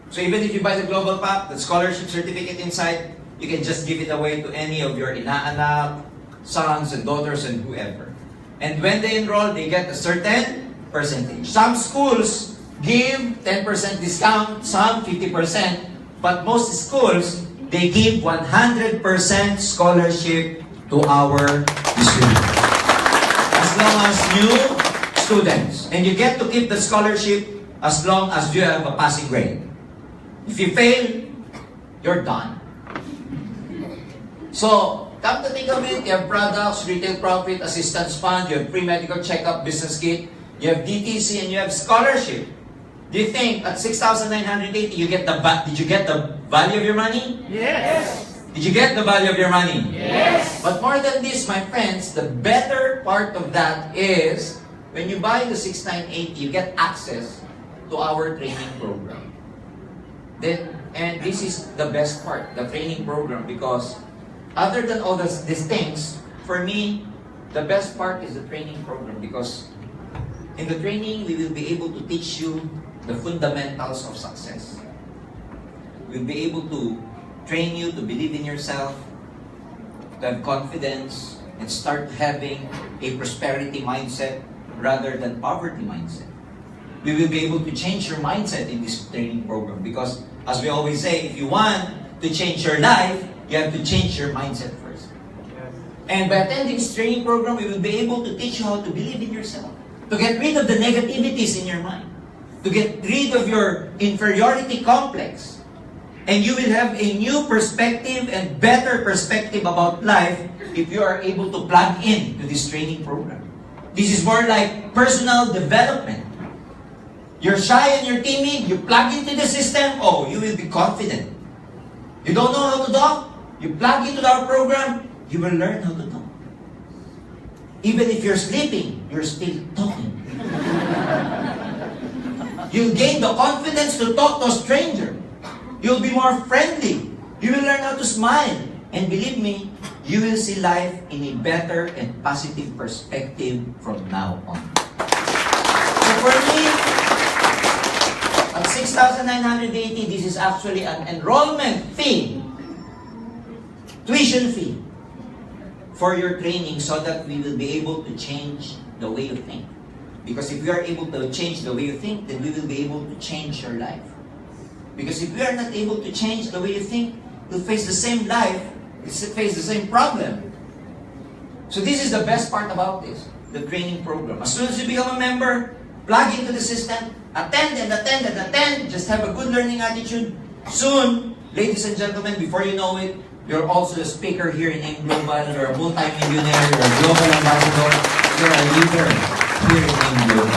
So even if you buy the global pack, the scholarship certificate inside, you can just give it away to any of your inaanak, sons and daughters and whoever. And when they enroll, they get a certain percentage. Some schools give 10% discount, some 50%, but most schools, they give 100% scholarship to our students. As long as new students. And you get to keep the scholarship as long as you have a passing grade. If you fail, you're done. So, come to think of it, you have products, retail profit, assistance fund, you have pre-medical checkup, business kit, you have DTC, and you have scholarship. Do you think at 6,980 did you get the value of your money? Yes. Did you get the value of your money? Yes. But more than this, my friends, the better part of that is when you buy the 6,980, you get access to our training program. And this is the best part, the training program, because other than all these things, for me, the best part is the training program, because in the training, we will be able to teach you the fundamentals of success. We'll be able to train you to believe in yourself, to have confidence, and start having a prosperity mindset rather than poverty mindset. We will be able to change your mindset in this training program, because as we always say, if you want to change your life, you have to change your mindset first. And by attending this training program, we will be able to teach you how to believe in yourself, to get rid of the negativities in your mind, to get rid of your inferiority complex. And you will have a new perspective and better perspective about life if you are able to plug in to this training program. This is more like personal development. You're shy and you're timid, you plug into the system, oh, you will be confident. You don't know how to talk, you plug into our program, you will learn how to talk. Even if you're sleeping, you're still talking. You'll gain the confidence to talk to a stranger. You'll be more friendly. You will learn how to smile. And believe me, you will see life in a better and positive perspective from now on. So for me, at 6,980, this is actually an enrollment fee, tuition fee, for your training so that we will be able to change the way you think. Because if we are able to change the way you think, then we will be able to change your life. Because if we are not able to change the way you think, you'll face the same life, you'll face the same problem. So this is the best part about this, the training program. As soon as you become a member, plug into the system, attend and attend and attend, just have a good learning attitude. Soon, ladies and gentlemen, before you know it, you're also a speaker here in AIM Global, you're a multi-millionaire, you're a global ambassador, you're a leader here in AIM Global.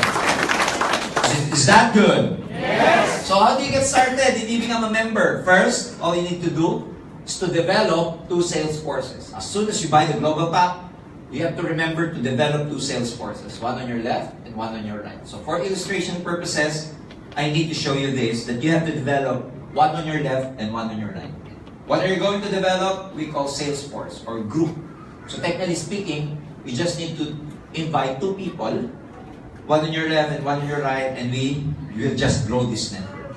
Is that good? Yes. So how do you get started if you become a member? First, all you need to do is to develop 2 sales forces. As soon as you buy the global pack, you have to remember to develop 2 sales forces, one on your left and one on your right. So for illustration purposes, I need to show you this, that you have to develop one on your left and one on your right. What are you going to develop? We call sales force or group. So technically speaking, you just need to invite 2 people, one on your left and one on your right, and we will just grow this network.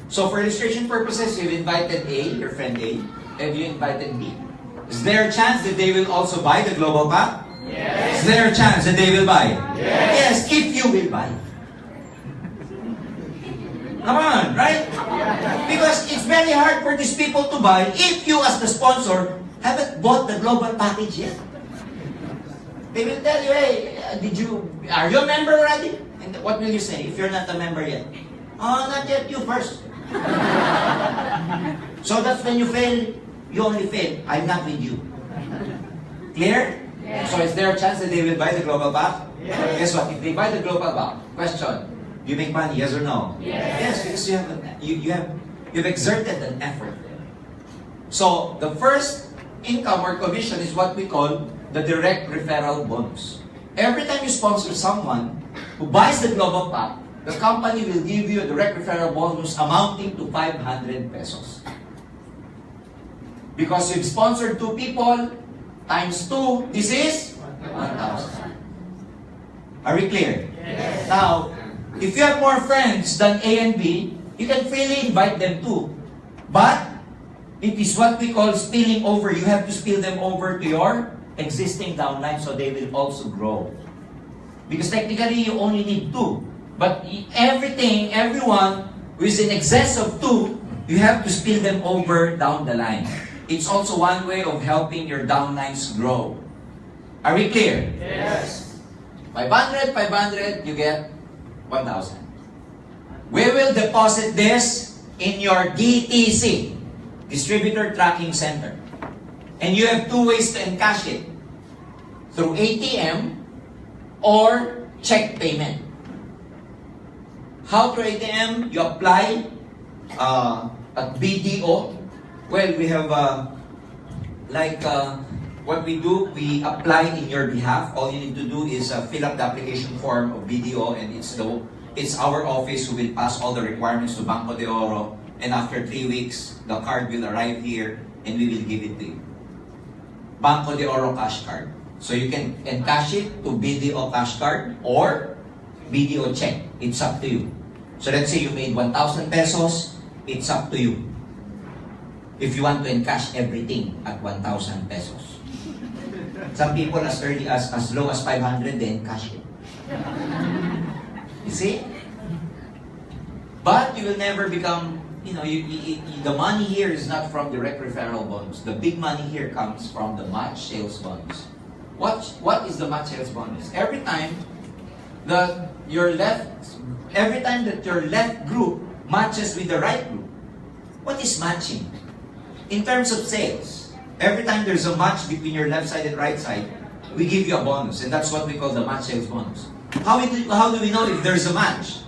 So for illustration purposes, you've invited A, your friend A, and you invited B. Is there a chance that they will also buy the global pack? Yes. Is there a chance that they will buy? Yes. Yes, if you will buy. Come on, right? Because it's very hard for these people to buy if you as the sponsor haven't bought the global package yet. They will tell you, hey, are you a member already? And what will you say if you're not a member yet? Oh, not yet, you first. So that's when you fail, you only fail. I'm not with you. Clear? Yes. So is there a chance that they will buy the global pack? Yes. Guess what? If they buy the global pack, question, you make money, yes or no? Yes. Yes, because you've exerted an effort. So the first income or commission is what we call the direct referral bonus. Every time you sponsor someone who buys the global pack, the company will give you a direct referral bonus amounting to 500 pesos. Because you've sponsored 2 people, times 2, this is 1,000. Are we clear? Yes. Now, if you have more friends than A and B, you can freely invite them too. But, it is what we call spilling over. You have to spill them over to your existing downline so they will also grow. Because technically, you only need 2. But everyone who is in excess of 2, you have to spill them over down the line. It's also one way of helping your downlines grow. Are we clear? Yes. 500, 500, you get 1,000. We will deposit this in your DTC, Distributor Tracking Center. And you have 2 ways to encash it. Through ATM or check payment. How through ATM? You apply at BDO. Well, we have what we do, we apply in your behalf. All you need to do is fill up the application form of BDO, and it's our office who will pass all the requirements to Banco de Oro. And after 3 weeks, the card will arrive here, and we will give it to you. Banco de Oro cash card. So you can encash it to BDO cash card or BDO check. It's up to you. So let's say you made 1,000 pesos, it's up to you. If you want to encash everything at 1,000 pesos. Some people as early as low as 500, they encash it. You see? But you will never become, the money here is not from direct referral bonus. The big money here comes from the match sales bonus. What is the match sales bonus? Every time that your left group matches with the right group. What is matching? In terms of sales, every time there's a match between your left side and right side, we give you a bonus, and that's what we call the match sales bonus. How do we know if there's a match?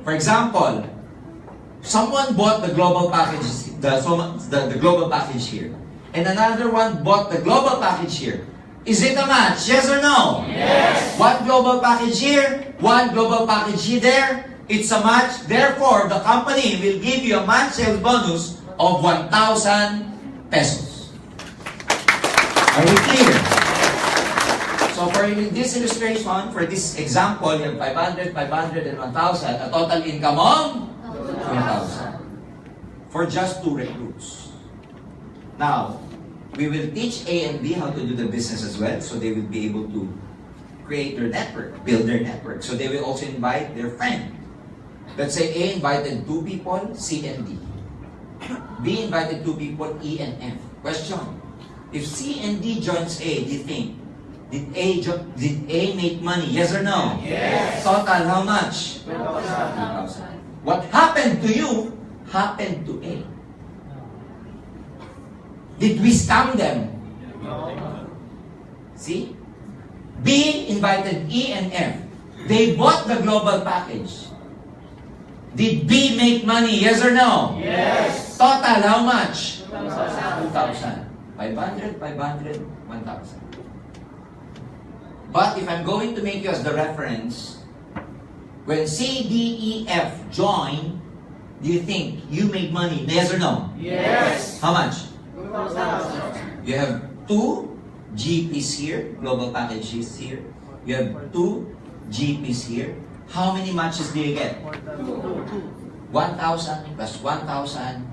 For example, someone bought the global package, the global package here, and another one bought the global package here. Is it a match? Yes or no? Yes. One global package here, one global package here there. It's a match. Therefore, the company will give you a match sales bonus of 1,000 pesos. Are we clear? So for this illustration, for this example, you have 500, 500, and 1,000. A total income of 2,000. For just 2 recruits. Now, we will teach A and B how to do the business as well, so they will be able to create their network, build their network. So they will also invite their friend. Let's say A invited 2 people, C and D. B invited 2 people, E and F. Question: if C and D joins A, do you think, did A make money? Yes or no? Yes. Total, how much? 2,000. What happened to you happened to A. Did we scam them? No. See? B invited E and F. They bought the global package. Did B make money? Yes or no? Yes. Total, how much? 2,000. 2,000. 500, 500, 1,000. But if I'm going to make you as the reference, when C, D, E, F join, do you think you made money? Yes or no? Yes. How much? 2,000. You have 2 GPs here, global packages here. You have 2 GPs here. How many matches do you get? 1,000 plus 1,000,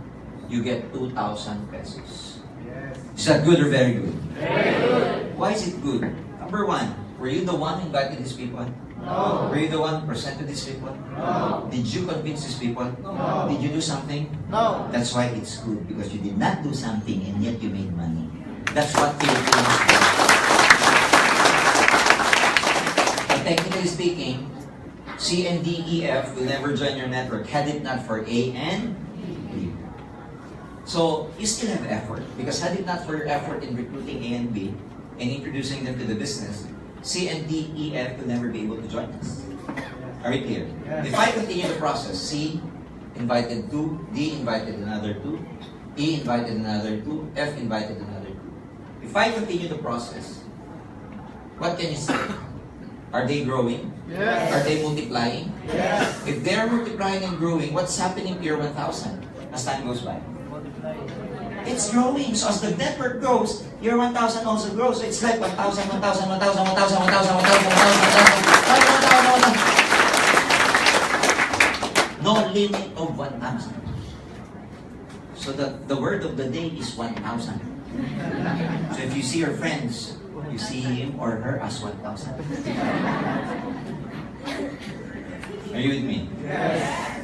you get 2,000 pesos. Yes. Is that good or very good? Very good. Why is it good? Number 1, were you the one who invited these people? No. Were you the one who presented these people? No. Did you convince these people? No. Did you do something? No. That's why it's good, because you did not do something and yet you made money. That's what Filipinos do. But technically speaking, C and D, E, F will never join your network had it not for A and B. So you still have effort, because had it not for your effort in recruiting A and B and introducing them to the business, C and D, E, F will never be able to join us. Are we clear? Yes. If I continue the process, C invited 2, D invited another 2, E invited another 2, F invited another 2. If I continue the process, what can you say? Are they growing? Yes. Are they multiplying? Yes. If they're multiplying and growing, what's happening to your 1,000 as time goes by? It's growing. So as the network grows, your 1,000 also grows. So it's like 1,000, 1,000, 1,000, 1,000, 1,000, 1,000, 1,000, 1,000, 1,000, 1,000. No limit of 1,000. So the word of the day is 1,000. So if you see your friends, you see him or her as 1,000. Are you with me? Yes.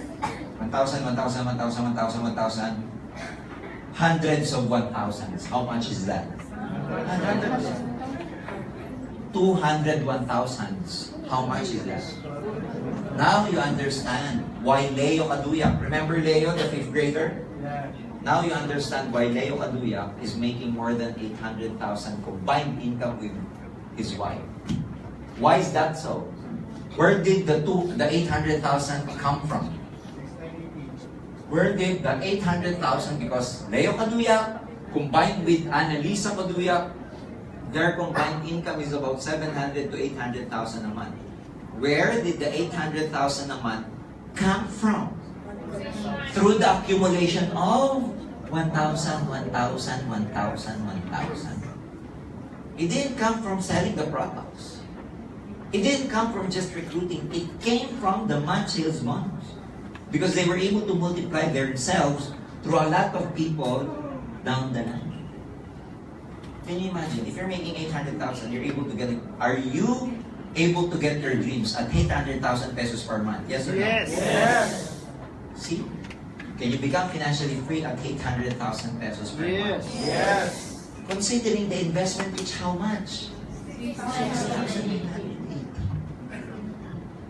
1,000, 1,000, 1,000, 1,000, 1,000. Hundreds of 1,000s. How much is that? 200 1,000s. How much is that? Now you understand why Leo Kaduyak. Remember Leo, the 5th grader? Now you understand why Leo Kaduyak is making more than 800,000 combined income with his wife. Why is that so? Where did the 800,000 come from? Where did the 800,000, because Leo Kaduyak combined with Annalisa Kaduyak, their combined income is about 700 to 800,000 a month. Where did the 800,000 a month come from? Through the accumulation of 1,000, 1,000, 1,000, 1,000. It didn't come from selling the products. It didn't come from just recruiting. It came from the month sales bonus. Because they were able to multiply themselves through a lot of people down the line. Can you imagine? If you're making 800,000, you're able to get it. Are you able to get your dreams at 800,000 pesos per month? Yes or no? Yes. Yes. See? Can you become financially free at 800,000 pesos per month? Yes. Considering the investment, which how much? 6,880.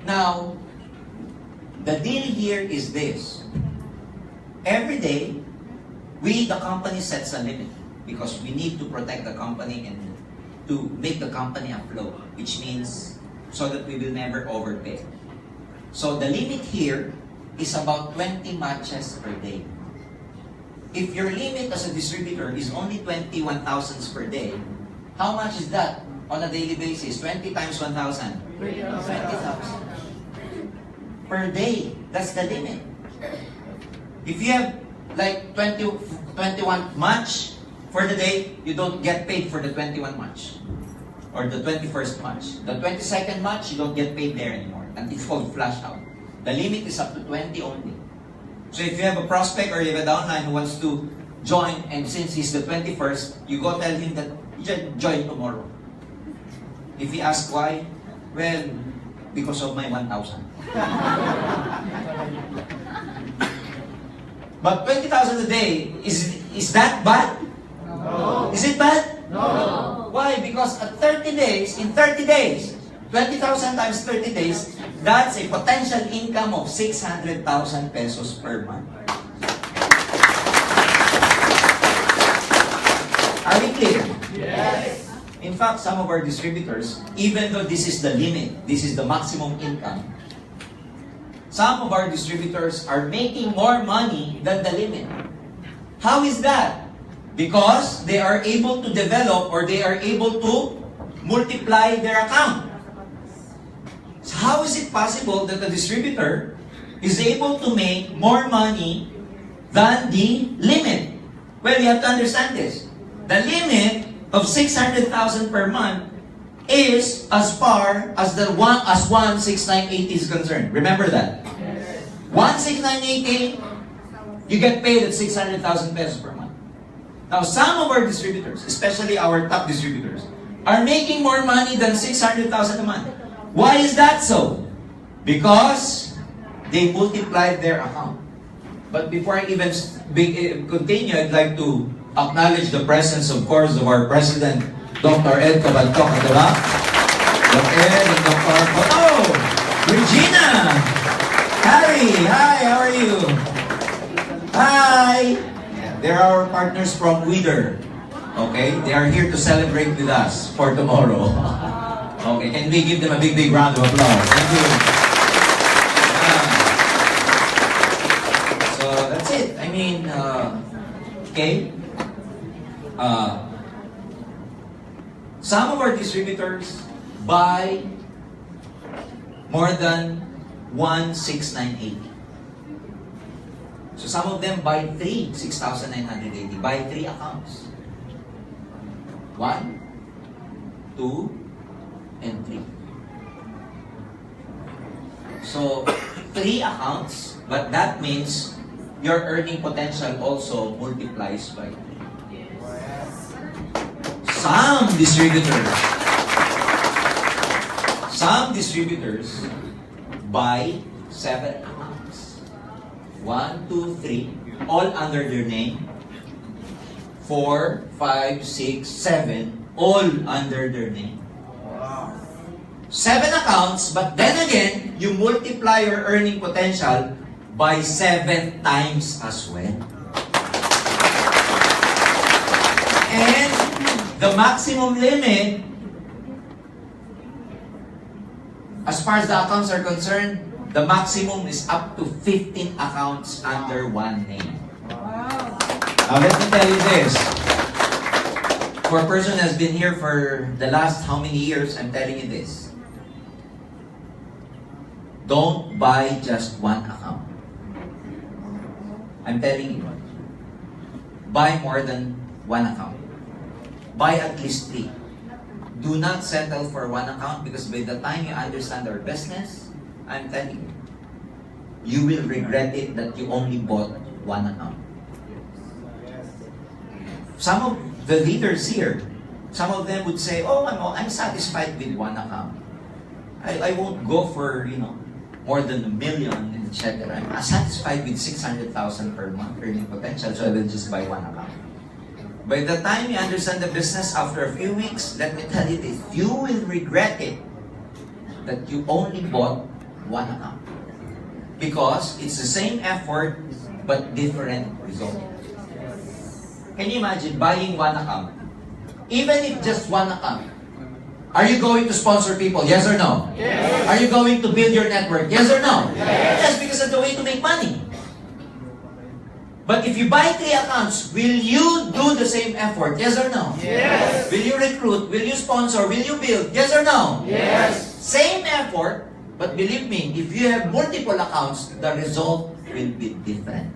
Now, the deal here is this. Every day, we, the company, sets a limit because we need to protect the company and to make the company afloat, which means so that we will never overpay. So the limit here is about 20 matches per day. If your limit as a distributor is only 21,000 per day, how much is that on a daily basis? 20 times 1,000? 20,000. Per day. That's the limit. If you have like 21 match for the day, you don't get paid for the 21 match. Or the 21st match. The 22nd match, you don't get paid there anymore. And it's called flash out. The limit is up to 20 only. So if you have a prospect or you have a downline who wants to join, and since he's the 21st, you go tell him that you should join tomorrow. If he asks why, well, because of my 1,000. But 20,000 a day, is that bad? No. Is it bad? No. Why? Because at 30 days, in 30 days, 20,000 times 30 days, that's a potential income of 600,000 pesos per month. Are we clear? Yes. In fact, some of our distributors, even though this is the limit, this is the maximum income, some of our distributors are making more money than the limit. How is that? Because they are able to develop or they are able to multiply their account. So how is it possible that a distributor is able to make more money than the limit? Well, you have to understand this. The limit of 600,000 per month is as far as the 16980 is concerned. Remember that. 16980, you get paid at 600,000 pesos per month. Now, some of our distributors, especially our top distributors, are making more money than 600,000 a month. Why is that so? Because they multiplied their account. But before I even continue, I'd like to acknowledge the presence, of course, of our President, Dr. Ed Cabantok at the back. Dr. Ed and Dr. Oh, Regina! Harry! Hi, how are you? Hi! They're our partners from Wither. Okay? They are here to celebrate with us for tomorrow. Okay, can we give them a big, big round of applause? Thank you. So, that's it. I mean, okay. Some of our distributors buy more than 1,698. So some of them buy 6,980. Buy 3 accounts. 1, 2, and 3. So 3 accounts, but that means your earning potential also multiplies by 3. Some distributors buy 7 accounts. 1, 2, 3, all under their name. 4, 5, 6, 7, all under their name. 7 accounts, but then again, you multiply your earning potential by 7 times as well. And the maximum limit, as far as the accounts are concerned, the maximum is up to 15 accounts under one name. Now let me tell you this. For a person who has been here for the last how many years, I'm telling you this. Don't buy just one account. I'm telling you. Buy more than one account. Buy at least 3. Do not settle for one account, because by the time you understand our business, I'm telling you, you will regret it that you only bought one account. Some of the leaders here, some of them would say, oh, I'm satisfied with one account. I won't go for, more than $1 million, etc. I'm satisfied with 600,000 per month earning potential, so I will just buy one account. By the time you understand the business after a few weeks, let me tell you this, you will regret it that you only bought one account. Because it's the same effort, but different result. Can you imagine buying one account? Even if just one account, are you going to sponsor people? Yes or no? Yes. Are you going to build your network? Yes or no? Yes. Yes, because that's the way to make money. But if you buy 3 accounts, will you do the same effort? Yes or no? Yes. Will you recruit? Will you sponsor? Will you build? Yes or no? Yes. Same effort, but believe me, if you have multiple accounts, the result will be different.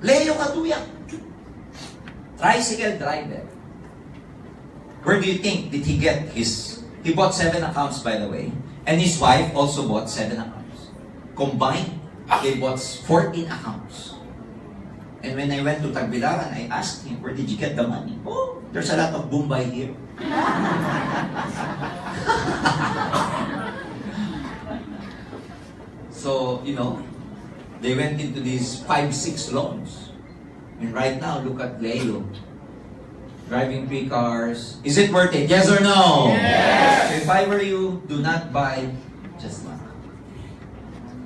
Leo Katuyak, tricycle driver. Where do you think did he get his... He bought 7 accounts, by the way. And his wife also bought 7 accounts. Combined, they bought 14 accounts. And when I went to Tagbilaran, I asked him, where did you get the money? Oh, there's a lot of Bombay here. So, they went into these 5-6 loans. And right now, look at Leo. Driving 3 cars. Is it worth it? Yes or no? Yes. So if I were you, do not buy just one.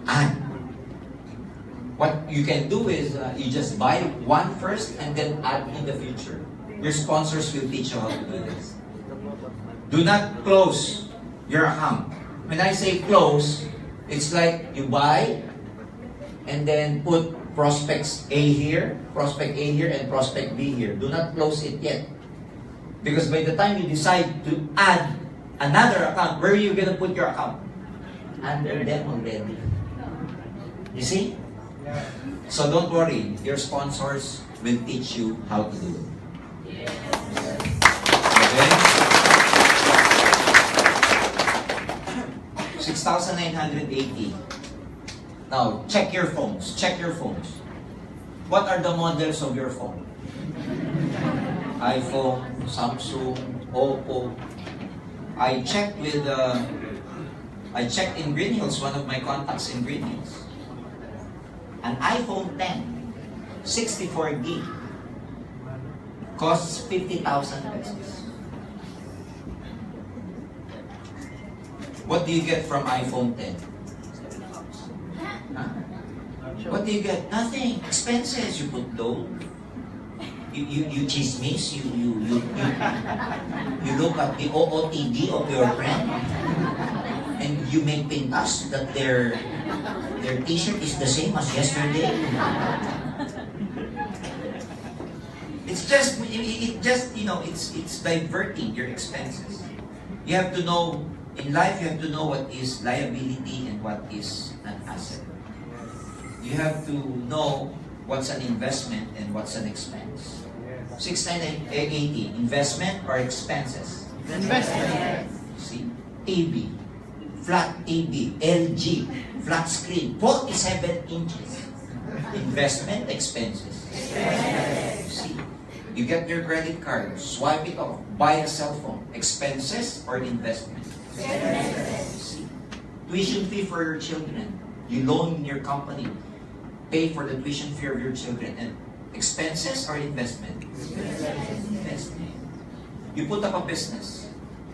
And what you can do is, you just buy one first and then add in the future. Your sponsors will teach you how to do this. Do not close your account. When I say close, it's like you buy and then put prospects A here, prospect A here, and prospect B here. Do not close it yet. Because by the time you decide to add another account, where are you going to put your account? Under them already. You see? So don't worry, your sponsors will teach you how to do it. Okay? 6,980. Now, check your phones. Check your phones. What are the models of your phone? iPhone, Samsung, Oppo. I checked in Green Hills, one of my contacts in Green Hills. An iPhone 10, 64 gig, costs 50,000 pesos. What do you get from iPhone 10? Huh? What do you get? Nothing. Expenses. You put load. You chismis. You look at the OOTD of your friend, and you make pintas that their T-shirt is the same as yesterday. It's it's diverting your expenses. You have to know, in life, you have to know what is liability and what is an asset. You have to know what's an investment and what's an expense. 6980, investment or expenses? Investment. See? AB, flat AB, LG, flat screen, 47 inches. Investment, expenses. See? You get your credit card, swipe it off, buy a cell phone. Expenses or investment? See? Tuition fee for your children. You loan in your company. Pay for the tuition fee of your children. And expenses or investment? Investment. You put up a business.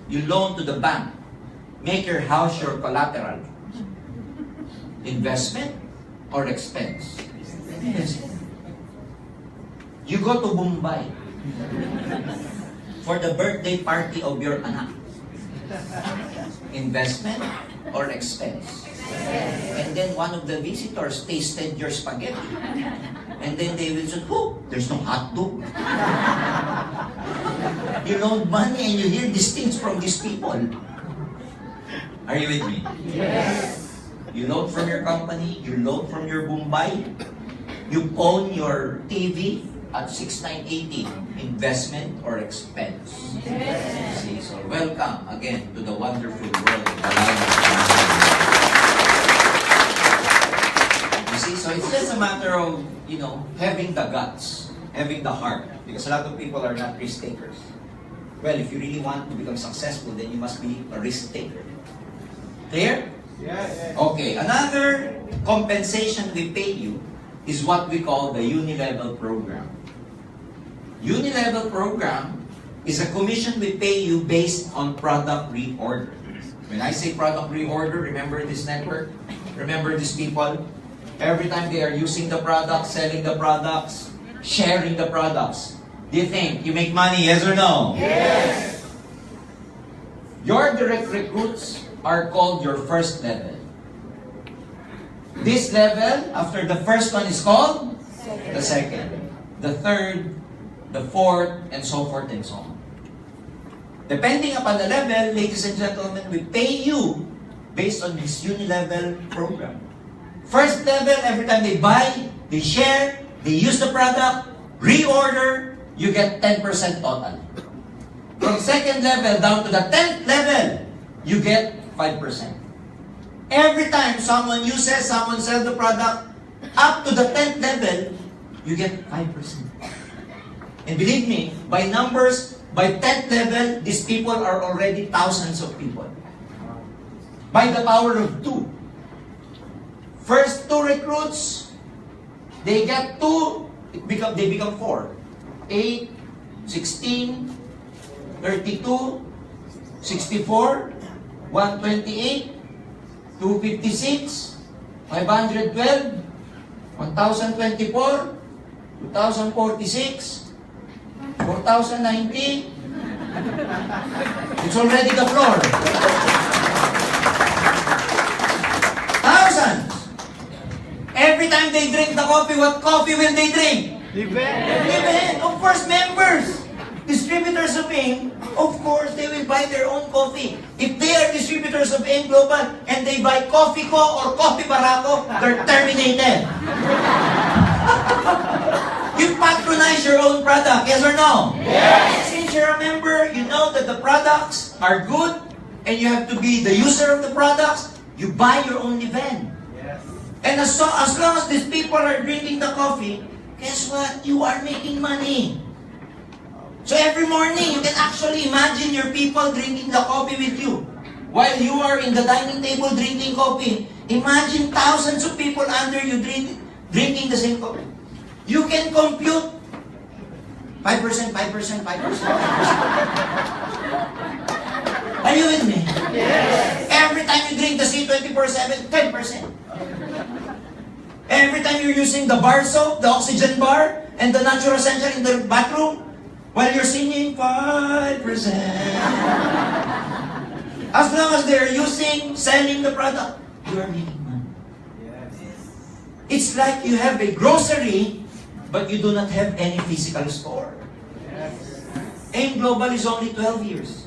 You loan to the bank. Make your house your collateral. Investment or expense? Investment. You go to Mumbai for the birthday party of your anak. Investment or expense? And then one of the visitors tasted your spaghetti. And then they will say, oh, there's no hot dog. You loan money and you hear these things from these people. Are you with me? Yes. You loan from your company, you loan from your Mumbai, you own your TV at 6980, investment or expense? Yes. See, so welcome again to the wonderful world of the Lani. You see, so it's just a matter of, having the guts, having the heart. Because a lot of people are not risk takers. Well, if you really want to become successful, then you must be a risk taker. Clear? Yes. Okay, another compensation we pay you is what we call the unilevel program. Unilevel program is a commission we pay you based on product reorder. When I say product reorder, remember this network? Remember these people? Every time they are using the products, selling the products, sharing the products, do you think you make money, yes or no? Yes. Your direct recruits are called your first level. This level, after the first one is called? The second. The third, the fourth, and so forth and so on. Depending upon the level, ladies and gentlemen, we pay you based on this unilevel program. First level, every time they buy, they share, they use the product, reorder, you get 10% total. From second level down to the 10th level, you get 5%. Every time someone uses, someone sells the product, up to the 10th level, you get 5%. And believe me, by numbers, by 10th level, these people are already thousands of people. By the power of 2. First 2 recruits, they get 2, they become 4. 8, 16, 32, 64, 128, 256, 512, 1024, 2046, 4090. It's already the floor. Thousands. Every time they drink the coffee, what coffee will they drink? Liven. Of course, members. Distributors of ink, of course, they will buy their own coffee. If they are distributors of ink global and they buy Coffee Co or Coffee Barako, they're terminated. You patronize your own product, yes or no? Yes. Since you're a member, you know that the products are good and you have to be the user of the products, you buy your own event. Yes. And as long as these people are drinking the coffee, guess what? You are making money. So every morning, you can actually imagine your people drinking the coffee with you. While you are in the dining table drinking coffee, imagine thousands of people under you drinking the same coffee. You can compute 5%, 5%, 5%, 5%. Are you with me? Yes. Every time you drink the C24/7, 10%. Every time you're using the bar soap, the oxygen bar, and the natural essential in the bathroom, while you're singing 5%. As long as they're selling the product, you are making money. Yes. It's like you have a grocery, but you do not have any physical store. AIM Global is only 12 years.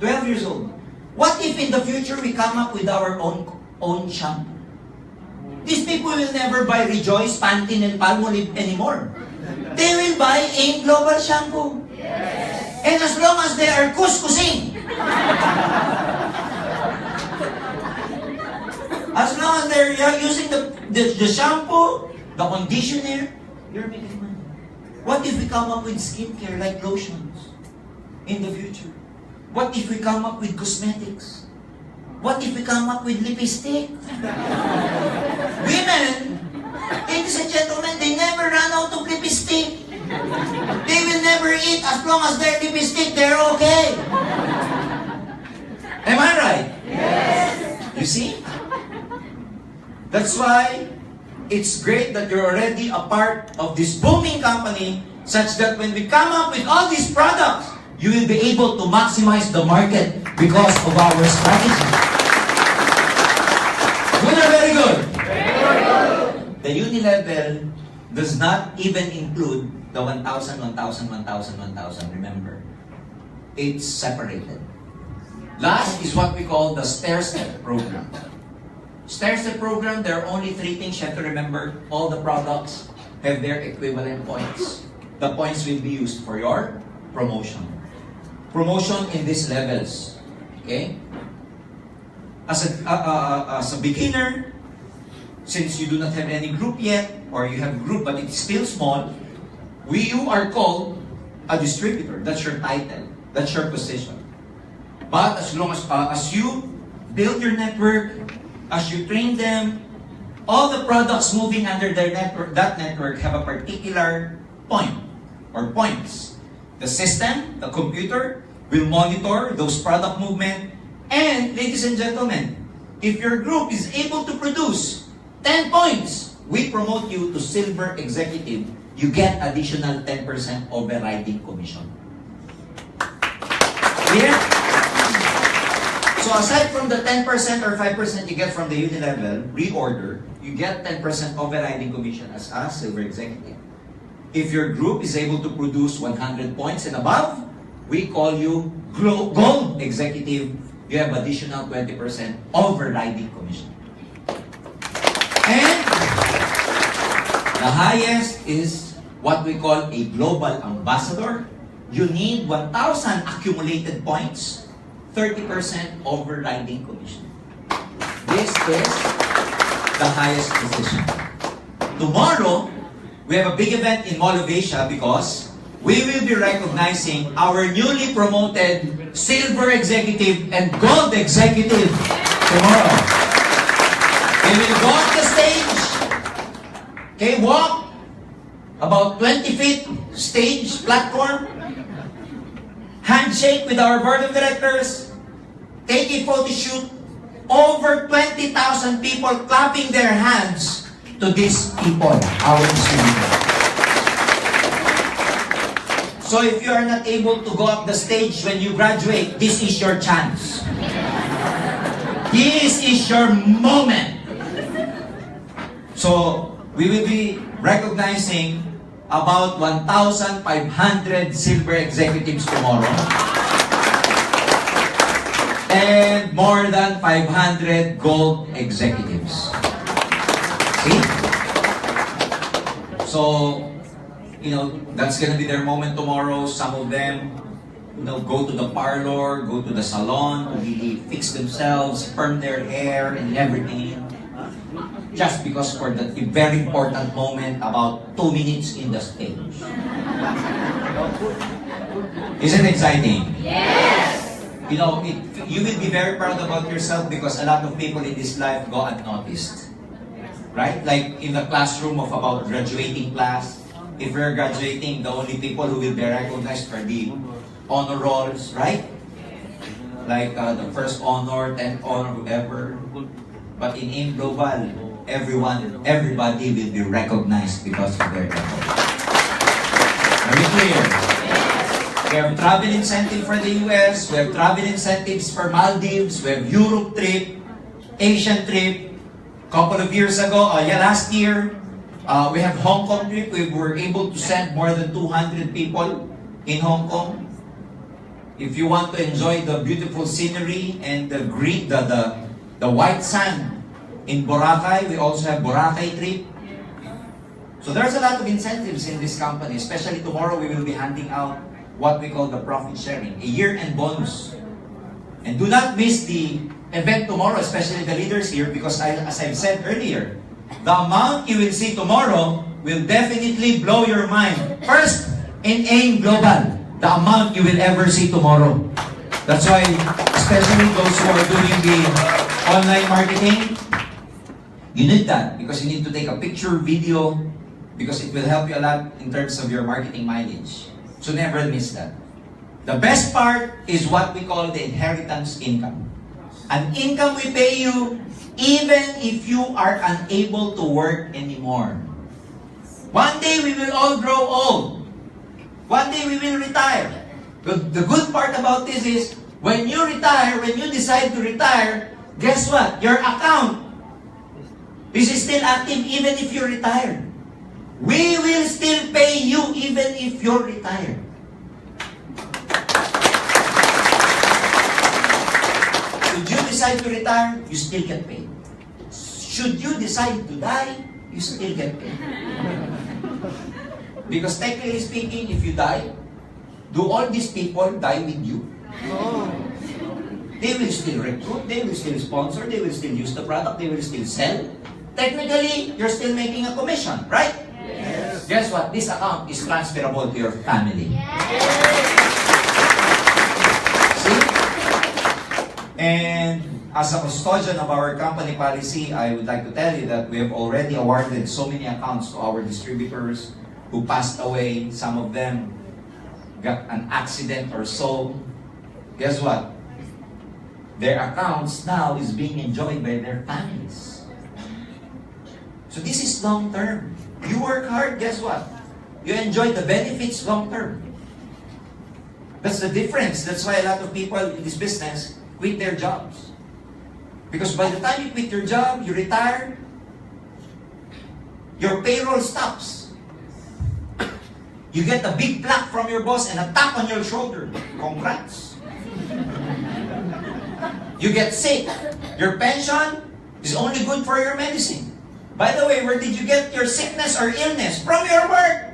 12 years old. What if in the future we come up with our own shampoo? These people will never buy Rejoice, Pantene, and Palmolive anymore. They will buy AIM Global shampoo. Yes. And as long as they are kuskusing, as long as they're using the shampoo, the conditioner, you're making money. What if we come up with skincare like lotions in the future? What if we come up with cosmetics? What if we come up with lipstick? Women, ladies and gentlemen, they never run out of lipstick. They will never eat as long as their lipstick, they're okay. Am I right? Yes. You see? That's why it's great that you're already a part of this booming company, such that when we come up with all these products, you will be able to maximize the market because of our strategy. Good or very good? Very good. The Unilevel does not even include the 1,000, 1,000, 1,000, 1,000. Remember, it's separated. Last is what we call the stair-step program. Stair-step program, there are only 3 things you have to remember. All the products have their equivalent points. The points will be used for your promotion. Promotion in these levels. Okay? As a beginner, since you do not have any group yet, or you have a group but it's still small, you are called a distributor. That's your title. That's your position. But as long as you build your network, as you train them, all the products moving under their network, that network have a particular point or points. The system, the computer, will monitor those product movement. And, ladies and gentlemen, if your group is able to produce 10 points, we promote you to Silver Executive. You get additional 10% overriding commission. Clear? So aside from the 10% or 5% you get from the Unilevel reorder, you get 10% overriding commission as a Silver Executive. If your group is able to produce 100 points and above, we call you Gold Executive. You have additional 20% overriding commission. And the highest is what we call a Global Ambassador. You need 1,000 accumulated points, 30% overriding commission. This is the highest position. Tomorrow, we have a big event in Mall of Asia because we will be recognizing our newly promoted Silver Executive and Gold Executive tomorrow. They will go on the stage, okay, walk about 20 feet stage platform, handshake with our board of directors, take a photo shoot, over 20,000 people clapping their hands to these people, our distributors. So if you are not able to go up the stage when you graduate, this is your chance. This is your moment. So we will be recognizing about 1,500 Silver Executives tomorrow. And more than 500 Gold Executives. See? So, that's gonna be their moment tomorrow. Some of them, go to the parlor, go to the salon to really fix themselves, perm their hair and everything. Just because for that very important moment, about 2 minutes in the stage. Isn't it exciting? Yes! You will be very proud about yourself because a lot of people in this life go unnoticed. Right? Like in the classroom of about graduating class, if we're graduating, the only people who will be recognized are the honor rolls, right? Like the first honor, 10th honor, whoever. But in AIM Global, everybody will be recognized because of their effort. Are you clear? We have travel incentive for the US, we have travel incentives for Maldives, we have Europe trip, Asian trip. Couple of years ago, last year, we have Hong Kong trip. We were able to send more than 200 people in Hong Kong. If you want to enjoy the beautiful scenery and the green, the white sand in Boracay, we also have Boracay trip. So there's a lot of incentives in this company. Especially tomorrow, we will be handing out what we call the profit sharing, a year-end bonus. And do not miss the event tomorrow, especially the leaders here, because as I've said earlier, the amount you will see tomorrow will definitely blow your mind. First, in AIM Global, the amount you will ever see tomorrow. That's why, especially those who are doing the online marketing, you need that because you need to take a picture, video, because it will help you a lot in terms of your marketing mileage. So never miss that. The best part is what we call the inheritance income. An income we pay you even if you are unable to work anymore. One day we will all grow old. One day we will retire. The good part about this is, when you retire, when you decide to retire, guess what? Your account is still active even if you're retired. We will still pay you even if you're retired. Should you decide to retire, you still get paid. Should you decide to die, you still get paid. Because technically speaking, if you die, do all these people die with you? No. They will still recruit, they will still sponsor, they will still use the product, they will still sell. Technically, you're still making a commission, right? Yes. Guess what? This account is transferable to your family. Yes. See? And as a custodian of our company policy, I would like to tell you that we have already awarded so many accounts to our distributors who passed away. Some of them got an accident or so. Guess what? Their accounts now is being enjoyed by their families. So this is long term. You work hard, guess what? You enjoy the benefits long term. That's the difference. That's why a lot of people in this business quit their jobs. Because by the time you quit your job, you retire, your payroll stops. You get a big plaque from your boss and a tap on your shoulder. Congrats. You get sick. Your pension is only good for your medicine. By the way, where did you get your sickness or illness? From your work.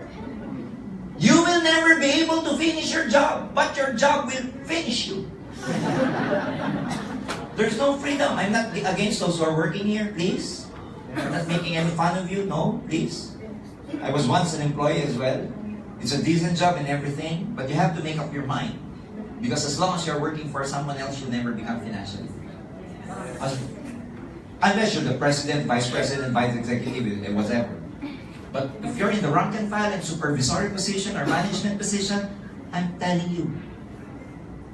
You will never be able to finish your job, but your job will finish you. There's no freedom. I'm not against those who are working here, please. I'm not making any fun of you, no, please. I was once an employee as well. It's a decent job and everything, but you have to make up your mind. Because as long as you're working for someone else, you'll never become financially free. Unless you're the president, vice executive, whatever. But if you're in the rank and file and supervisory position or management position, I'm telling you,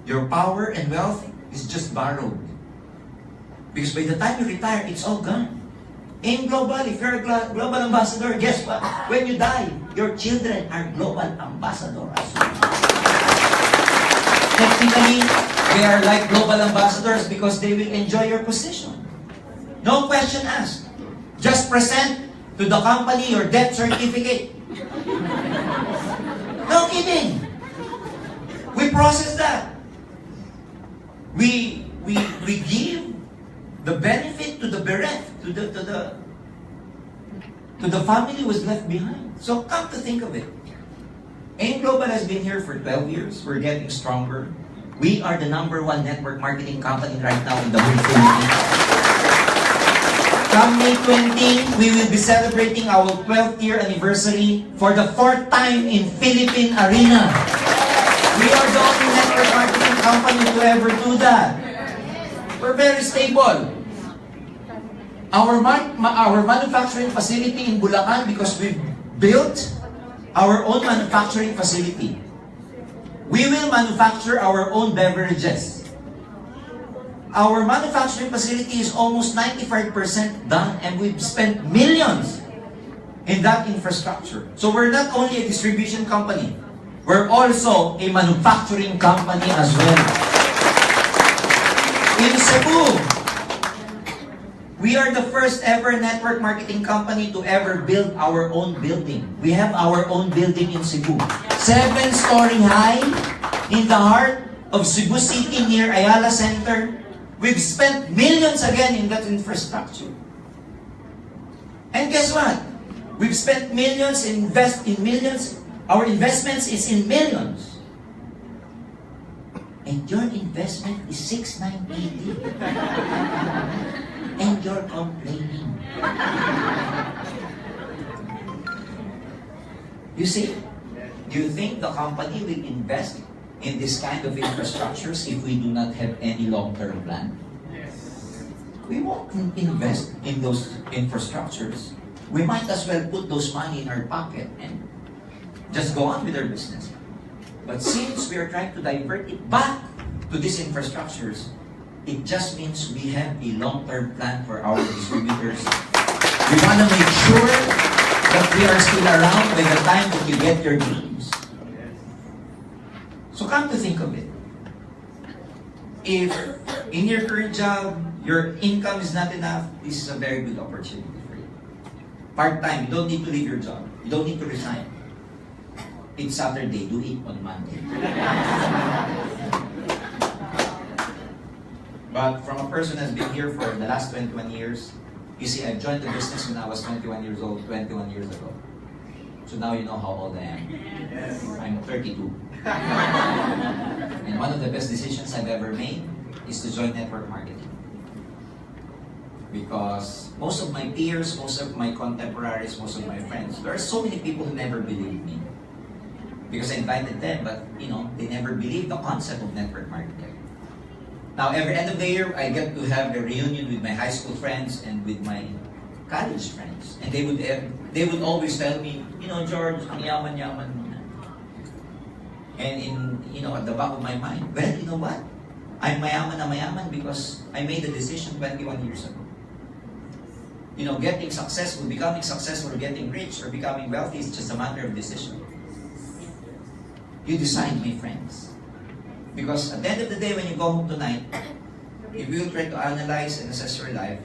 your power and wealth is just borrowed. Because by the time you retire, it's all gone. In global, if you're a global ambassador, guess what? When you die, your children are global ambassadors as well. Technically, they are like global ambassadors because they will enjoy your position. No question asked. Just present to the company your death certificate. No kidding. We process that. We give the benefit to the bereft, to the family who was left behind. So come to think of it. AIM Global has been here for 12 years. We're getting stronger. We are the #1 network marketing company right now in the whole Philippines. Come May 20, we will be celebrating our 12th year anniversary for the 4th time in Philippine Arena. We are the only network marketing company to ever do that. We're very stable. Our manufacturing facility in Bulacan, because we've built our own manufacturing facility. We will manufacture our own beverages. Our manufacturing facility is almost 95% done, and we've spent millions in that infrastructure. So we're not only a distribution company, we're also a manufacturing company as well. In Cebu, we are the first ever network marketing company to ever build our own building. We have our own building in Cebu. 7-story high in the heart of Cebu City near Ayala Center. We've spent millions again in that infrastructure. And guess what? We've spent millions, invest in millions. Our investments is in millions. And your investment is 6,980. And you're complaining. You see? Do you think the company will invest in this kind of infrastructures if we do not have any long-term plan? Yes. We won't invest in those infrastructures. We might as well put those money in our pocket and just go on with our business. But since we are trying to divert it back to these infrastructures, it just means we have a long-term plan for our distributors. We want to make sure that we are still around by the time that you get your dreams. So come to think of it. If in your current job, your income is not enough, this is a very good opportunity for you. Part-time, you don't need to leave your job. You don't need to resign. It's Saturday, do it on Monday. But from a person who's been here for the last 21 years, you see, I joined the business when I was 21 years old, 21 years ago. So now you know how old I am. Yes. I'm 32. And one of the best decisions I've ever made is to join network marketing. Because most of my peers, most of my contemporaries, most of my friends, there are so many people who never believed me. Because I invited them, but they never believed the concept of network marketing. Now, every end of the year, I get to have a reunion with my high school friends and with my college friends. And they would always tell me, George, ang yaman-yaman mo na. And at the back of my mind, well, you know what? I'm mayaman na mayaman because I made a decision 21 years ago. Getting successful, becoming successful, getting rich, or becoming wealthy is just a matter of decision. You decide, my friends. Because at the end of the day, when you go home tonight, if you try to analyze and assess your life,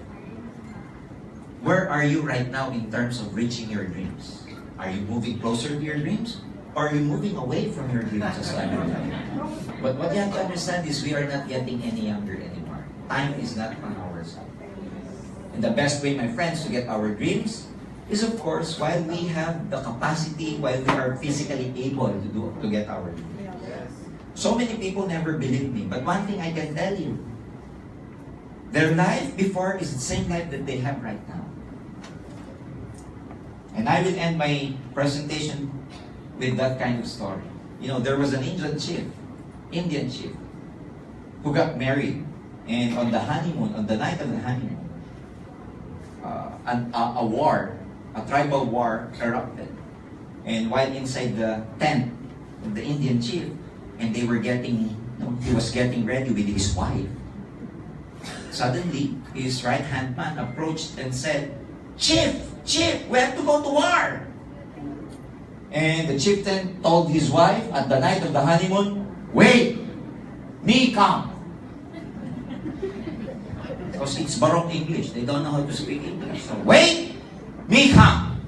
where are you right now in terms of reaching your dreams? Are you moving closer to your dreams? Or are you moving away from your dreams as time goes on? But what you have to understand is we are not getting any younger anymore. Time is not on our side. And the best way, my friends, to get our dreams is, of course, while we have the capacity, while we are physically able to get our dreams. So many people never believe me, but one thing I can tell you, their life before is the same life that they have right now. And I will end my presentation with that kind of story. There was an Indian chief, who got married, and on the honeymoon, on the night of the honeymoon, a tribal war erupted. And while inside the tent of the Indian chief, and they were he was getting ready with his wife. Suddenly, his right-hand man approached and said, Chief, we have to go to war. And the chieftain told his wife at the night of the honeymoon, wait, me come. Because it's Baroque English, they don't know how to speak English. So, wait, me come.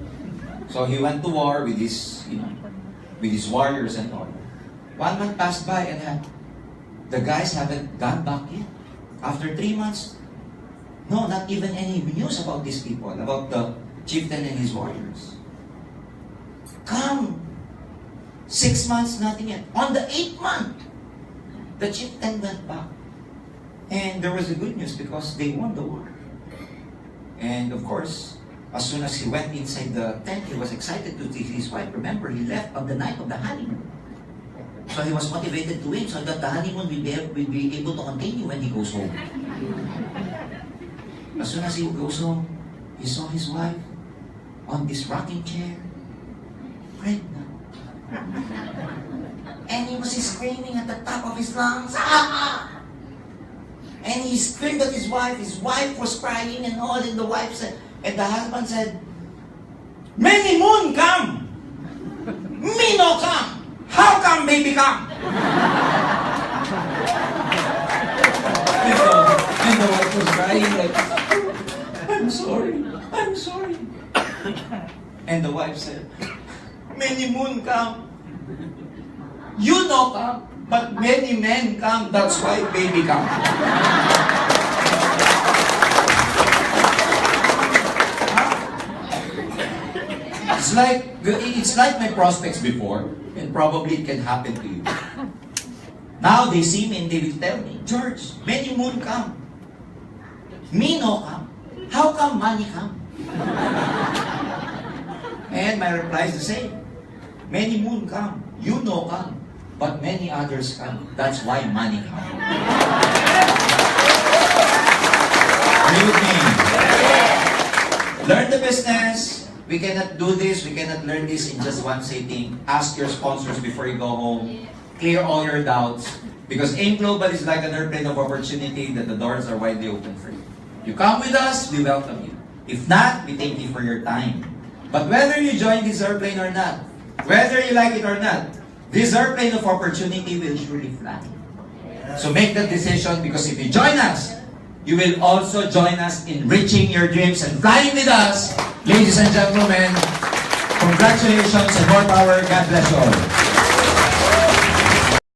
So he went to war with his warriors and all. 1 month passed by and the guys haven't gone back yet. After 3 months, no, not even any news about these people, about the chieftain and his warriors. Come! 6 months, nothing yet. On the 8th month, the chieftain went back. And there was a good news because they won the war. And of course, as soon as he went inside the tent, he was excited to see his wife. Remember, he left on the night of the honeymoon. So he was motivated to win so that the honeymoon will be able to continue when he goes home. As soon as he goes home, he saw his wife on this rocking chair, pregnant. And he was screaming at the top of his lungs, ah! And he screamed at his wife was crying and all, and the wife said, and the husband said, Many moon come! Me no come! How come baby come? And the wife was crying like, I'm sorry. And the wife said, Many moon come. You no come. but many men come. That's why baby come. It's like my prospects before, and probably it can happen to you. Now they see me and they will tell me, George, many moon come. Me no come. How come money come? And my reply is the same. Many moon come. You know come. But many others come. That's why money come. Are you with me? Learn the business. We cannot do this. We cannot learn this in just one sitting. Ask your sponsors before you go home. Clear all your doubts. Because AIM Global is like an airplane of opportunity that the doors are widely open for you. You come with us, we welcome you. If not, we thank you for your time. But whether you join this airplane or not, whether you like it or not, this airplane of opportunity will surely fly. So make that decision, because if you join us, you will also join us in reaching your dreams and flying with us. Ladies and gentlemen, congratulations and more power. God bless you all.